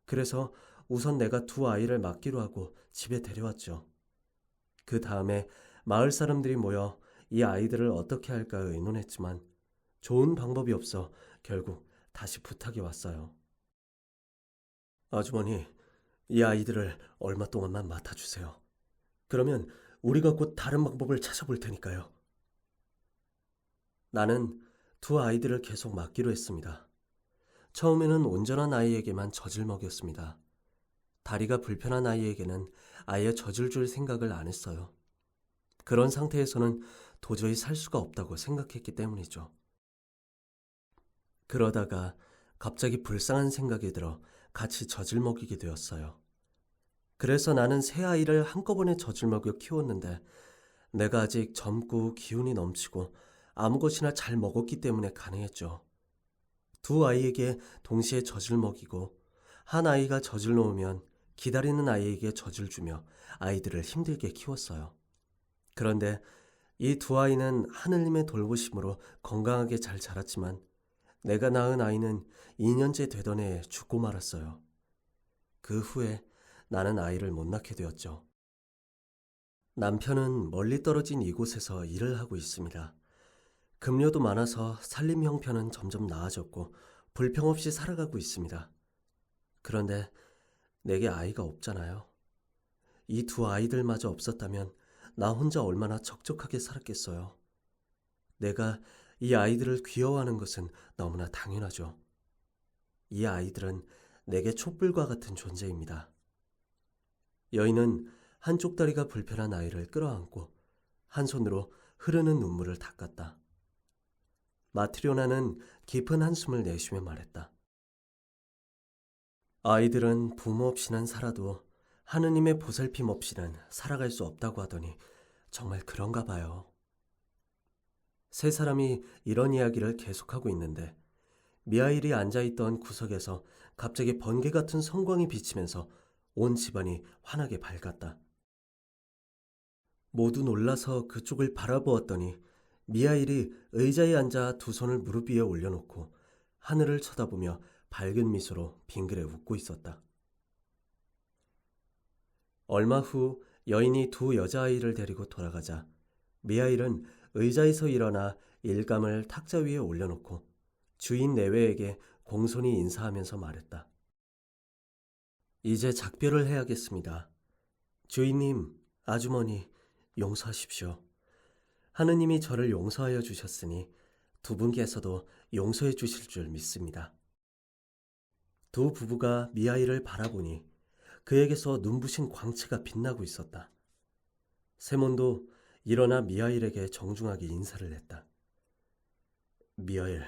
그래서 우선 내가 두 아이를 맡기로 하고 집에 데려왔죠. 그 다음에 마을 사람들이 모여 이 아이들을 어떻게 할까 의논했지만 좋은 방법이 없어 결국 다시 부탁이 왔어요. 아주머니, 이 아이들을 얼마 동안만 맡아주세요. 그러면 우리가 곧 다른 방법을 찾아볼 테니까요. 나는 두 아이들을 계속 맡기로 했습니다. 처음에는 온전한 아이에게만 젖을 먹였습니다. 다리가 불편한 아이에게는 아예 젖을 줄 생각을 안 했어요. 그런 상태에서는 도저히 살 수가 없다고 생각했기 때문이죠. 그러다가 갑자기 불쌍한 생각이 들어 같이 젖을 먹이게 되었어요. 그래서 나는 세 아이를 한꺼번에 젖을 먹여 키웠는데 내가 아직 젊고 기운이 넘치고 아무것이나 잘 먹었기 때문에 가능했죠. 두 아이에게 동시에 젖을 먹이고 한 아이가 젖을 놓으면 기다리는 아이에게 젖을 주며 아이들을 힘들게 키웠어요. 그런데 이 두 아이는 하느님의 돌보심으로 건강하게 잘 자랐지만 내가 낳은 아이는 2년째 되던 해에 죽고 말았어요. 그 후에 나는 아이를 못 낳게 되었죠. 남편은 멀리 떨어진 이곳에서 일을 하고 있습니다. 급료도 많아서 살림 형편은 점점 나아졌고 불평 없이 살아가고 있습니다. 그런데 내게 아이가 없잖아요. 이 두 아이들마저 없었다면 나 혼자 얼마나 적적하게 살았겠어요. 내가 이 아이들을 귀여워하는 것은 너무나 당연하죠. 이 아이들은 내게 촛불과 같은 존재입니다. 여인은 한쪽 다리가 불편한 아이를 끌어안고 한 손으로 흐르는 눈물을 닦았다. 마트리오나는 깊은 한숨을 내쉬며 말했다. 아이들은 부모 없이는 살아도 하느님의 보살핌 없이는 살아갈 수 없다고 하더니 정말 그런가 봐요. 세 사람이 이런 이야기를 계속하고 있는데 미하일이 앉아있던 구석에서 갑자기 번개 같은 성광이 비치면서 온 집안이 환하게 밝았다. 모두 놀라서 그쪽을 바라보았더니 미하일이 의자에 앉아 두 손을 무릎 위에 올려놓고 하늘을 쳐다보며 밝은 미소로 빙그레 웃고 있었다. 얼마 후 여인이 두 여자아이를 데리고 돌아가자 미하일은 의자에서 일어나 일감을 탁자 위에 올려놓고 주인 내외에게 공손히 인사하면서 말했다. 이제 작별을 해야겠습니다. 주인님, 아주머니, 용서하십시오. 하느님이 저를 용서하여 주셨으니 두 분께서도 용서해 주실 줄 믿습니다. 두 부부가 미하일을 바라보니 그에게서 눈부신 광채가 빛나고 있었다. 세몬도 일어나 미하일에게 정중하게 인사를 했다. 미하일,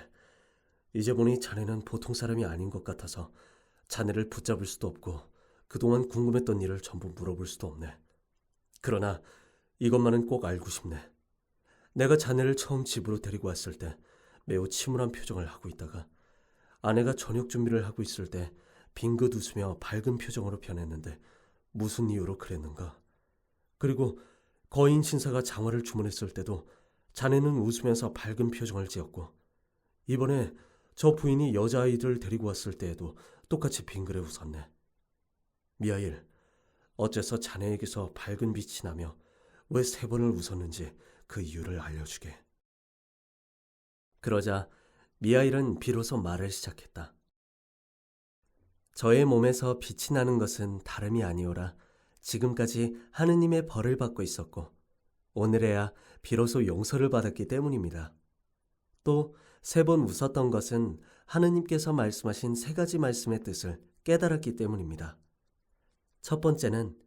이제 보니 자네는 보통 사람이 아닌 것 같아서 자네를 붙잡을 수도 없고 그동안 궁금했던 일을 전부 물어볼 수도 없네. 그러나 이것만은 꼭 알고 싶네. 내가 자네를 처음 집으로 데리고 왔을 때 매우 침울한 표정을 하고 있다가 아내가 저녁 준비를 하고 있을 때 빙긋 웃으며 밝은 표정으로 변했는데 무슨 이유로 그랬는가? 그리고 거인 신사가 장화를 주문했을 때도 자네는 웃으면서 밝은 표정을 지었고 이번에 저 부인이 여자아이들 데리고 왔을 때에도 똑같이 빙그레 웃었네. 미하일, 어째서 자네에게서 밝은 빛이 나며 왜 세 번을 웃었는지 그 이유를 알려주게. 그러자 미하일은 비로소 말을 시작했다. 저의 몸에서 빛이 나는 것은 다름이 아니오라 지금까지 하느님의 벌을 받고 있었고 오늘에야 비로소 용서를 받았기 때문입니다. 또 세 번 웃었던 것은 하느님께서 말씀하신 세 가지 말씀의 뜻을 깨달았기 때문입니다. 첫 번째는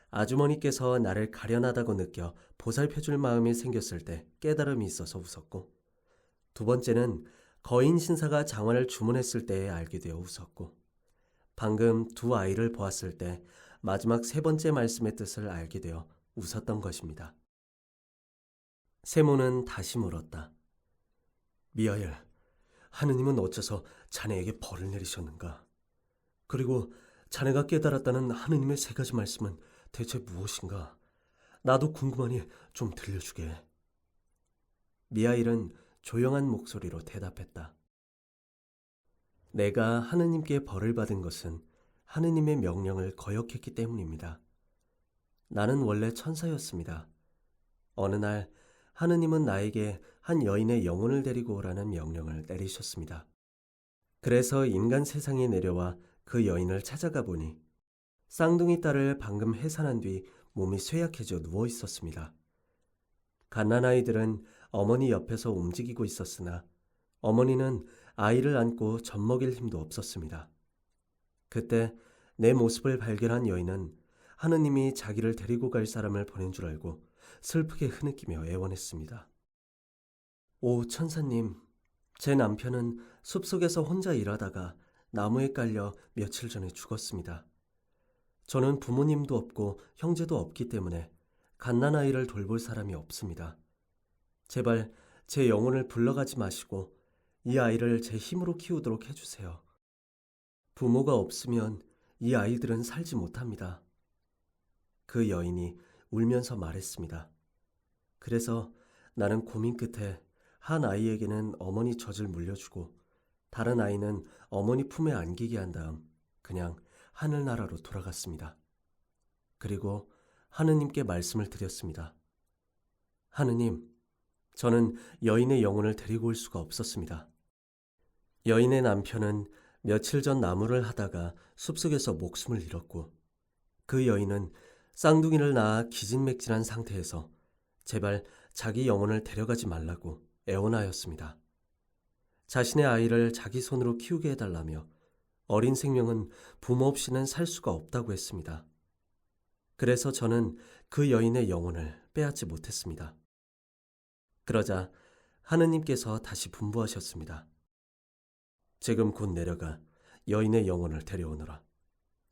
아주머니께서 나를 가련하다고 느껴 보살펴줄 마음이 생겼을 때 깨달음이 있어서 웃었고, 두 번째는 거인 신사가 장화를 주문했을 때에 알게 되어 웃었고, 방금 두 아이를 보았을 때 마지막 세 번째 말씀의 뜻을 알게 되어 웃었던 것입니다. 세모는 다시 물었다. 미하엘, 하느님은 어째서 자네에게 벌을 내리셨는가? 그리고 자네가 깨달았다는 하느님의 세 가지 말씀은 대체 무엇인가? 나도 궁금하니 좀 들려주게. 미하일은 조용한 목소리로 대답했다. 내가 하느님께 벌을 받은 것은 하느님의 명령을 거역했기 때문입니다. 나는 원래 천사였습니다. 어느 날 하느님은 나에게 한 여인의 영혼을 데리고 오라는 명령을 내리셨습니다. 그래서 인간 세상에 내려와 그 여인을 찾아가 보니 쌍둥이 딸을 방금 해산한 뒤 몸이 쇠약해져 누워 있었습니다. 갓난아이들은 어머니 옆에서 움직이고 있었으나 어머니는 아이를 안고 젖 먹일 힘도 없었습니다. 그때 내 모습을 발견한 여인은 하느님이 자기를 데리고 갈 사람을 보낸 줄 알고 슬프게 흐느끼며 애원했습니다. 오 천사님, 제 남편은 숲속에서 혼자 일하다가 나무에 깔려 며칠 전에 죽었습니다. 저는 부모님도 없고 형제도 없기 때문에 갓난아이를 돌볼 사람이 없습니다. 제발 제 영혼을 불러가지 마시고 이 아이를 제 힘으로 키우도록 해주세요. 부모가 없으면 이 아이들은 살지 못합니다. 그 여인이 울면서 말했습니다. 그래서 나는 고민 끝에 한 아이에게는 어머니 젖을 물려주고 다른 아이는 어머니 품에 안기게 한 다음 그냥 하늘나라로 돌아갔습니다. 그리고 하느님께 말씀을 드렸습니다. 하느님, 저는 여인의 영혼을 데리고 올 수가 없었습니다. 여인의 남편은 며칠 전 나무를 하다가 숲속에서 목숨을 잃었고 그 여인은 쌍둥이를 낳아 기진맥진한 상태에서 제발 자기 영혼을 데려가지 말라고 애원하였습니다. 자신의 아이를 자기 손으로 키우게 해달라며 어린 생명은 부모 없이는 살 수가 없다고 했습니다. 그래서 저는 그 여인의 영혼을 빼앗지 못했습니다. 그러자 하느님께서 다시 분부하셨습니다. 지금 곧 내려가 여인의 영혼을 데려오너라.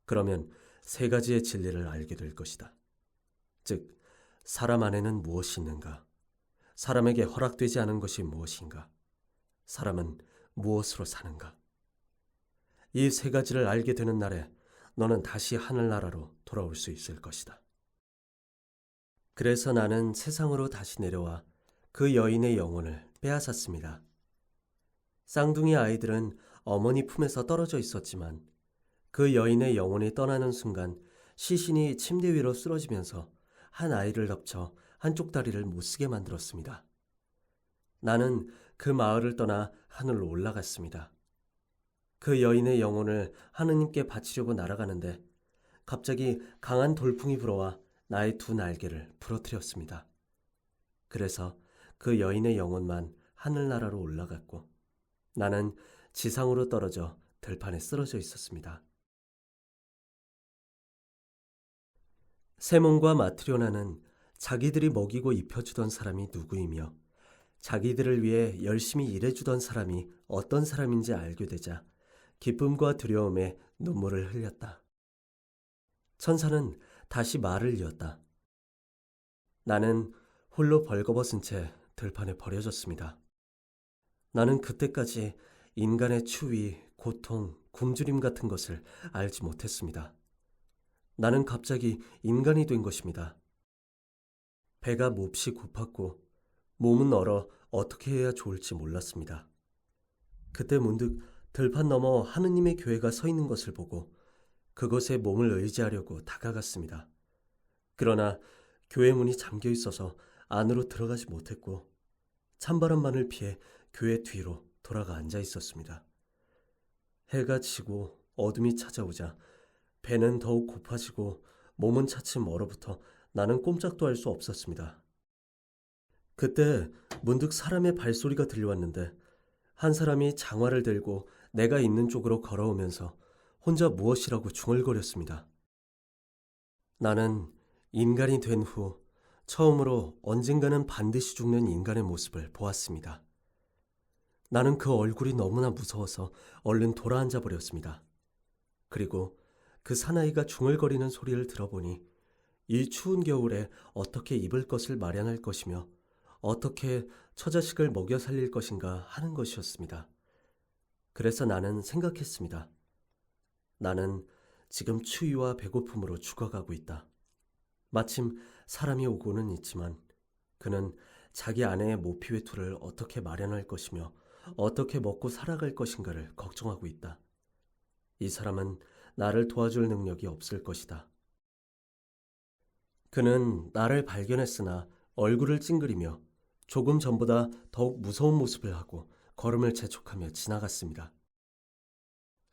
그러면 세 가지의 진리를 알게 될 것이다. 즉, 사람 안에는 무엇이 있는가? 사람에게 허락되지 않은 것이 무엇인가? 사람은 무엇으로 사는가? 이 세 가지를 알게 되는 날에 너는 다시 하늘나라로 돌아올 수 있을 것이다. 그래서 나는 세상으로 다시 내려와 그 여인의 영혼을 빼앗았습니다. 쌍둥이 아이들은 어머니 품에서 떨어져 있었지만 그 여인의 영혼이 떠나는 순간 시신이 침대 위로 쓰러지면서 한 아이를 덮쳐 한쪽 다리를 못 쓰게 만들었습니다. 나는 그 마을을 떠나 하늘로 올라갔습니다. 그 여인의 영혼을 하느님께 바치려고 날아가는데 갑자기 강한 돌풍이 불어와 나의 두 날개를 부러뜨렸습니다. 그래서 그 여인의 영혼만 하늘나라로 올라갔고 나는 지상으로 떨어져 들판에 쓰러져 있었습니다. 세몬과 마트리오나는 자기들이 먹이고 입혀주던 사람이 누구이며 자기들을 위해 열심히 일해주던 사람이 어떤 사람인지 알게 되자 기쁨과 두려움에 눈물을 흘렸다. 천사는 다시 말을 이었다. 나는 홀로 벌거벗은 채 들판에 버려졌습니다. 나는 그때까지 인간의 추위, 고통, 굶주림 같은 것을 알지 못했습니다. 나는 갑자기 인간이 된 것입니다. 배가 몹시 고팠고 몸은 얼어 어떻게 해야 좋을지 몰랐습니다. 그때 문득 들판 너머 하느님의 교회가 서 있는 것을 보고 그곳에 몸을 의지하려고 다가갔습니다. 그러나 교회 문이 잠겨 있어서 안으로 들어가지 못했고 찬바람만을 피해 교회 뒤로 돌아가 앉아 있었습니다. 해가 지고 어둠이 찾아오자 배는 더욱 고파지고 몸은 차츰 얼어붙어 나는 꼼짝도 할 수 없었습니다. 그때 문득 사람의 발소리가 들려왔는데 한 사람이 장화를 들고 내가 있는 쪽으로 걸어오면서 혼자 무엇이라고 중얼거렸습니다. 나는 인간이 된 후 처음으로 언젠가는 반드시 죽는 인간의 모습을 보았습니다. 나는 그 얼굴이 너무나 무서워서 얼른 돌아앉아 버렸습니다. 그리고 그 사나이가 중얼거리는 소리를 들어보니 이 추운 겨울에 어떻게 입을 것을 마련할 것이며 어떻게 처자식을 먹여 살릴 것인가 하는 것이었습니다. 그래서 나는 생각했습니다. 나는 지금 추위와 배고픔으로 죽어가고 있다. 마침 사람이 오고는 있지만 그는 자기 아내의 모피 외투를 어떻게 마련할 것이며 어떻게 먹고 살아갈 것인가를 걱정하고 있다. 이 사람은 나를 도와줄 능력이 없을 것이다. 그는 나를 발견했으나 얼굴을 찡그리며 조금 전보다 더욱 무서운 모습을 하고 걸음을 재촉하며 지나갔습니다.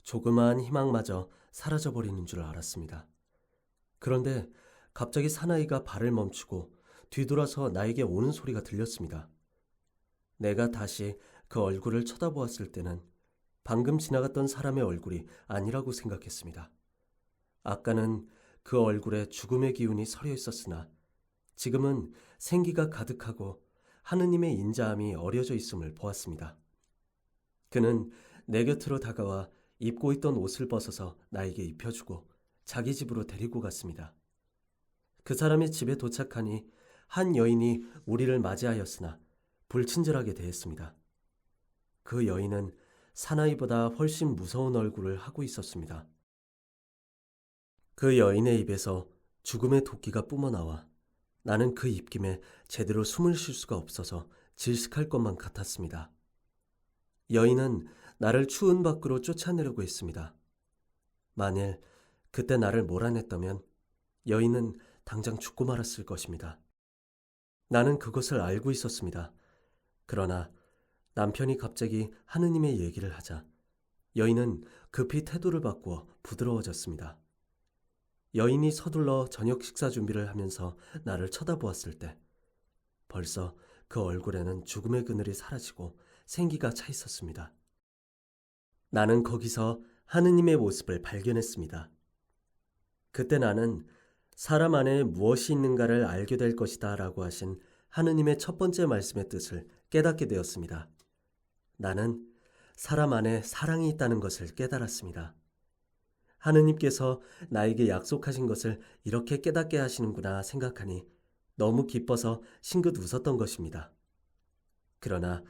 조그마한 희망마저 사라져버리는 줄 알았습니다. 그런데 갑자기 사나이가 발을 멈추고 뒤돌아서 나에게 오는 소리가 들렸습니다. 내가 다시 그 얼굴을 쳐다보았을 때는 방금 지나갔던 사람의 얼굴이 아니라고 생각했습니다. 아까는 그 얼굴에 죽음의 기운이 서려 있었으나 지금은 생기가 가득하고 하느님의 인자함이 어려져 있음을 보았습니다. 그는 내 곁으로 다가와 입고 있던 옷을 벗어서 나에게 입혀주고 자기 집으로 데리고 갔습니다. 그 사람의 집에 도착하니 한 여인이 우리를 맞이하였으나 불친절하게 대했습니다. 그 여인은 사나이보다 훨씬 무서운 얼굴을 하고 있었습니다. 그 여인의 입에서 죽음의 도끼가 뿜어나와 나는 그 입김에 제대로 숨을 쉴 수가 없어서 질식할 것만 같았습니다. 여인은 나를 추운 밖으로 쫓아내려고 했습니다. 만일 그때 나를 몰아냈다면 여인은 당장 죽고 말았을 것입니다. 나는 그것을 알고 있었습니다. 그러나 남편이 갑자기 하느님의 얘기를 하자 여인은 급히 태도를 바꾸어 부드러워졌습니다. 여인이 서둘러 저녁 식사 준비를 하면서 나를 쳐다보았을 때 벌써 그 얼굴에는 죽음의 그늘이 사라지고 생기가 차 있었습니다. 나는 거기서 하느님의 모습을 발견했습니다. 그때 나는 사람 안에 무엇이 있는가를 알게 될 것이다 라고 하신 하느님의 첫 번째 말씀의 뜻을 깨닫게 되었습니다. 나는 사람 안에 사랑이 있다는 것을 깨달았습니다. 하느님께서 나에게 약속하신 것을 이렇게 깨닫게 하시는구나 생각하니 너무 기뻐서 싱긋 웃었던 것입니다. 그러나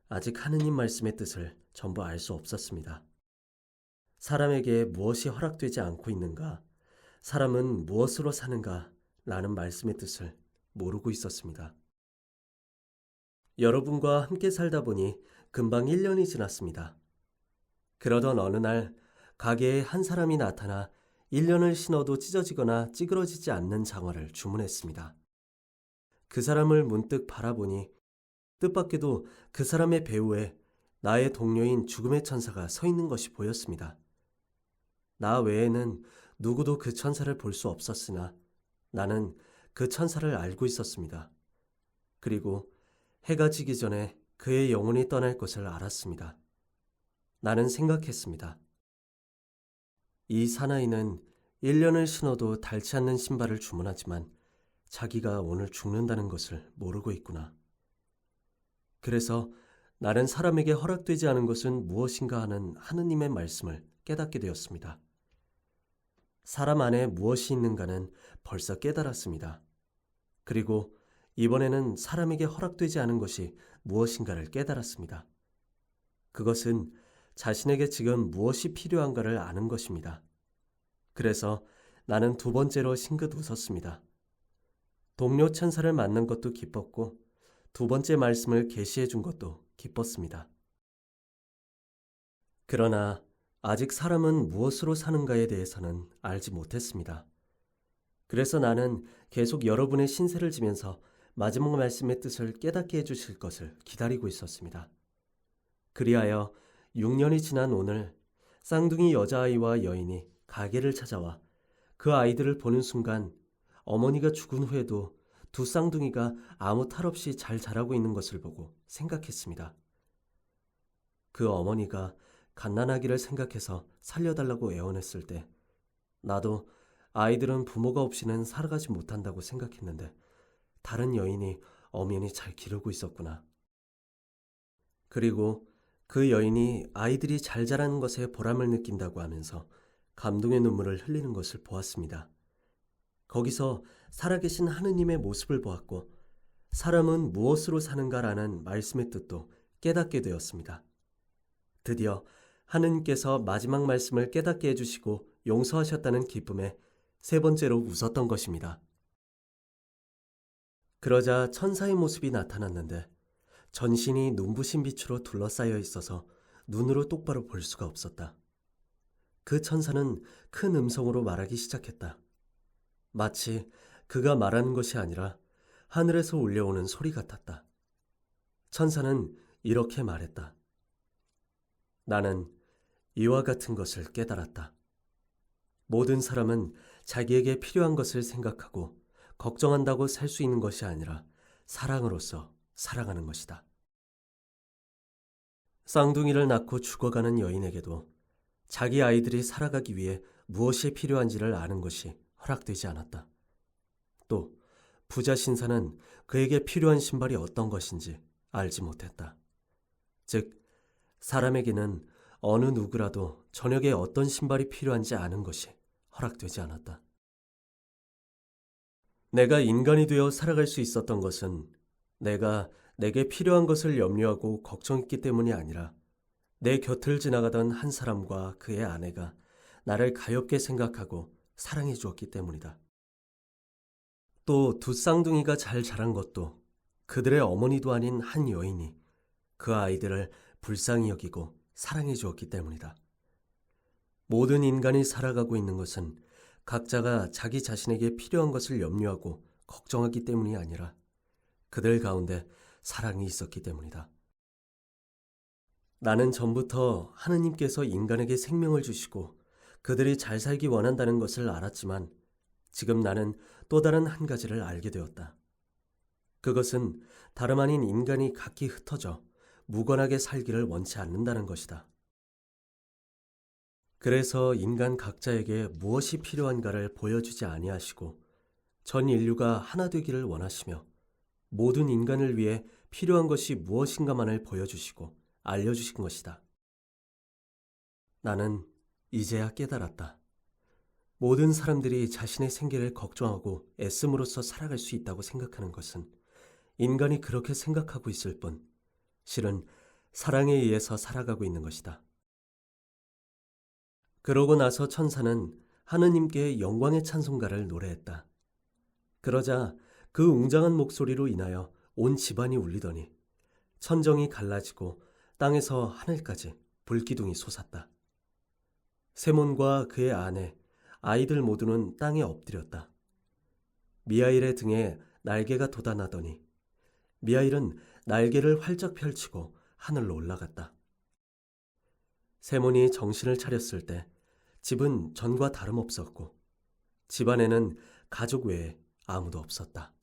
아직 하느님 말씀의 뜻을 전부 알 수 없었습니다. 사람에게 무엇이 허락되지 않고 있는가, 사람은 무엇으로 사는가 라는 말씀의 뜻을 모르고 있었습니다. 여러분과 함께 살다 보니 금방 1년이 지났습니다. 그러던 어느 날 가게에 한 사람이 나타나 1년을 신어도 찢어지거나 찌그러지지 않는 장화를 주문했습니다. 그 사람을 문득 바라보니 뜻밖에도 그 사람의 배후에 나의 동료인 죽음의 천사가 서 있는 것이 보였습니다. 나 외에는 누구도 그 천사를 볼 수 없었으나 나는 그 천사를 알고 있었습니다. 그리고 해가 지기 전에 그의 영혼이 떠날 것을 알았습니다. 나는 생각했습니다. 이 사나이는 1년을 신어도 닳지 않는 신발을 주문하지만 자기가 오늘 죽는다는 것을 모르고 있구나. 그래서 나는 사람에게 허락되지 않은 것은 무엇인가 하는 하느님의 말씀을 깨닫게 되었습니다. 사람 안에 무엇이 있는가는 벌써 깨달았습니다. 그리고 이번에는 사람에게 허락되지 않은 것이 무엇인가를 깨달았습니다. 그것은 자신에게 지금 무엇이 필요한가를 아는 것입니다. 그래서 나는 두 번째로 싱긋 웃었습니다. 동료 천사를 만난 것도 기뻤고 두 번째 말씀을 계시해 준 것도 기뻤습니다. 그러나 아직 사람은 무엇으로 사는가에 대해서는 알지 못했습니다. 그래서 나는 계속 여러분의 신세를 지면서 마지막 말씀의 뜻을 깨닫게 해주실 것을 기다리고 있었습니다. 그리하여 6년이 지난 오늘 쌍둥이 여자아이와 여인이 가게를 찾아와 그 아이들을 보는 순간 어머니가 죽은 후에도 두 쌍둥이가 아무 탈 없이 잘 자라고 있는 것을 보고 생각했습니다. 그 어머니가 갓난아기를 생각해서 살려달라고 애원했을 때 나도 아이들은 부모가 없이는 살아가지 못한다고 생각했는데 다른 여인이 엄연히 잘 기르고 있었구나. 그리고 그 여인이 아이들이 잘 자라는 것에 보람을 느낀다고 하면서 감동의 눈물을 흘리는 것을 보았습니다. 거기서 살아계신 하느님의 모습을 보았고 사람은 무엇으로 사는가라는 말씀의 뜻도 깨닫게 되었습니다. 드디어 하느님께서 마지막 말씀을 깨닫게 해주시고 용서하셨다는 기쁨에 세 번째로 웃었던 것입니다. 그러자 천사의 모습이 나타났는데 전신이 눈부신 빛으로 둘러싸여 있어서 눈으로 똑바로 볼 수가 없었다. 그 천사는 큰 음성으로 말하기 시작했다. 마치 그가 말하는 것이 아니라 하늘에서 울려오는 소리 같았다. 천사는 이렇게 말했다. 나는 이와 같은 것을 깨달았다. 모든 사람은 자기에게 필요한 것을 생각하고 걱정한다고 살 수 있는 것이 아니라 사랑으로서 살아가는 것이다. 쌍둥이를 낳고 죽어가는 여인에게도 자기 아이들이 살아가기 위해 무엇이 필요한지를 아는 것이 허락되지 않았다. 또 부자 신사는 그에게 필요한 신발이 어떤 것인지 알지 못했다. 즉 사람에게는 어느 누구라도 저녁에 어떤 신발이 필요한지 아는 것이 허락되지 않았다. 내가 인간이 되어 살아갈 수 있었던 것은 내게 필요한 것을 염려하고 걱정했기 때문이 아니라 내 곁을 지나가던 한 사람과 그의 아내가 나를 가엾게 생각하고 사랑해 주었기 때문이다. 또 두 쌍둥이가 잘 자란 것도 그들의 어머니도 아닌 한 여인이 그 아이들을 불쌍히 여기고 사랑해 주었기 때문이다. 모든 인간이 살아가고 있는 것은 각자가 자기 자신에게 필요한 것을 염려하고 걱정하기 때문이 아니라 그들 가운데 사랑이 있었기 때문이다. 나는 전부터 하느님께서 인간에게 생명을 주시고 그들이 잘 살기 원한다는 것을 알았지만 지금 나는 또 다른 한 가지를 알게 되었다. 그것은 다름 아닌 인간이 각기 흩어져 무관하게 살기를 원치 않는다는 것이다. 그래서 인간 각자에게 무엇이 필요한가를 보여주지 아니하시고 전 인류가 하나 되기를 원하시며 모든 인간을 위해 필요한 것이 무엇인가만을 보여주시고 알려주신 것이다. 나는 이제야 깨달았다. 모든 사람들이 자신의 생계를 걱정하고 애씀으로써 살아갈 수 있다고 생각하는 것은 인간이 그렇게 생각하고 있을 뿐 실은 사랑에 의해서 살아가고 있는 것이다. 그러고 나서 천사는 하느님께 영광의 찬송가를 노래했다. 그러자 그 웅장한 목소리로 인하여 온 집안이 울리더니 천정이 갈라지고 땅에서 하늘까지 불기둥이 솟았다. 세몬과 그의 아내, 아이들 모두는 땅에 엎드렸다. 미하일의 등에 날개가 돋아나더니 미하일은 날개를 활짝 펼치고 하늘로 올라갔다. 세몬이 정신을 차렸을 때 집은 전과 다름없었고 집안에는 가족 외에 아무도 없었다.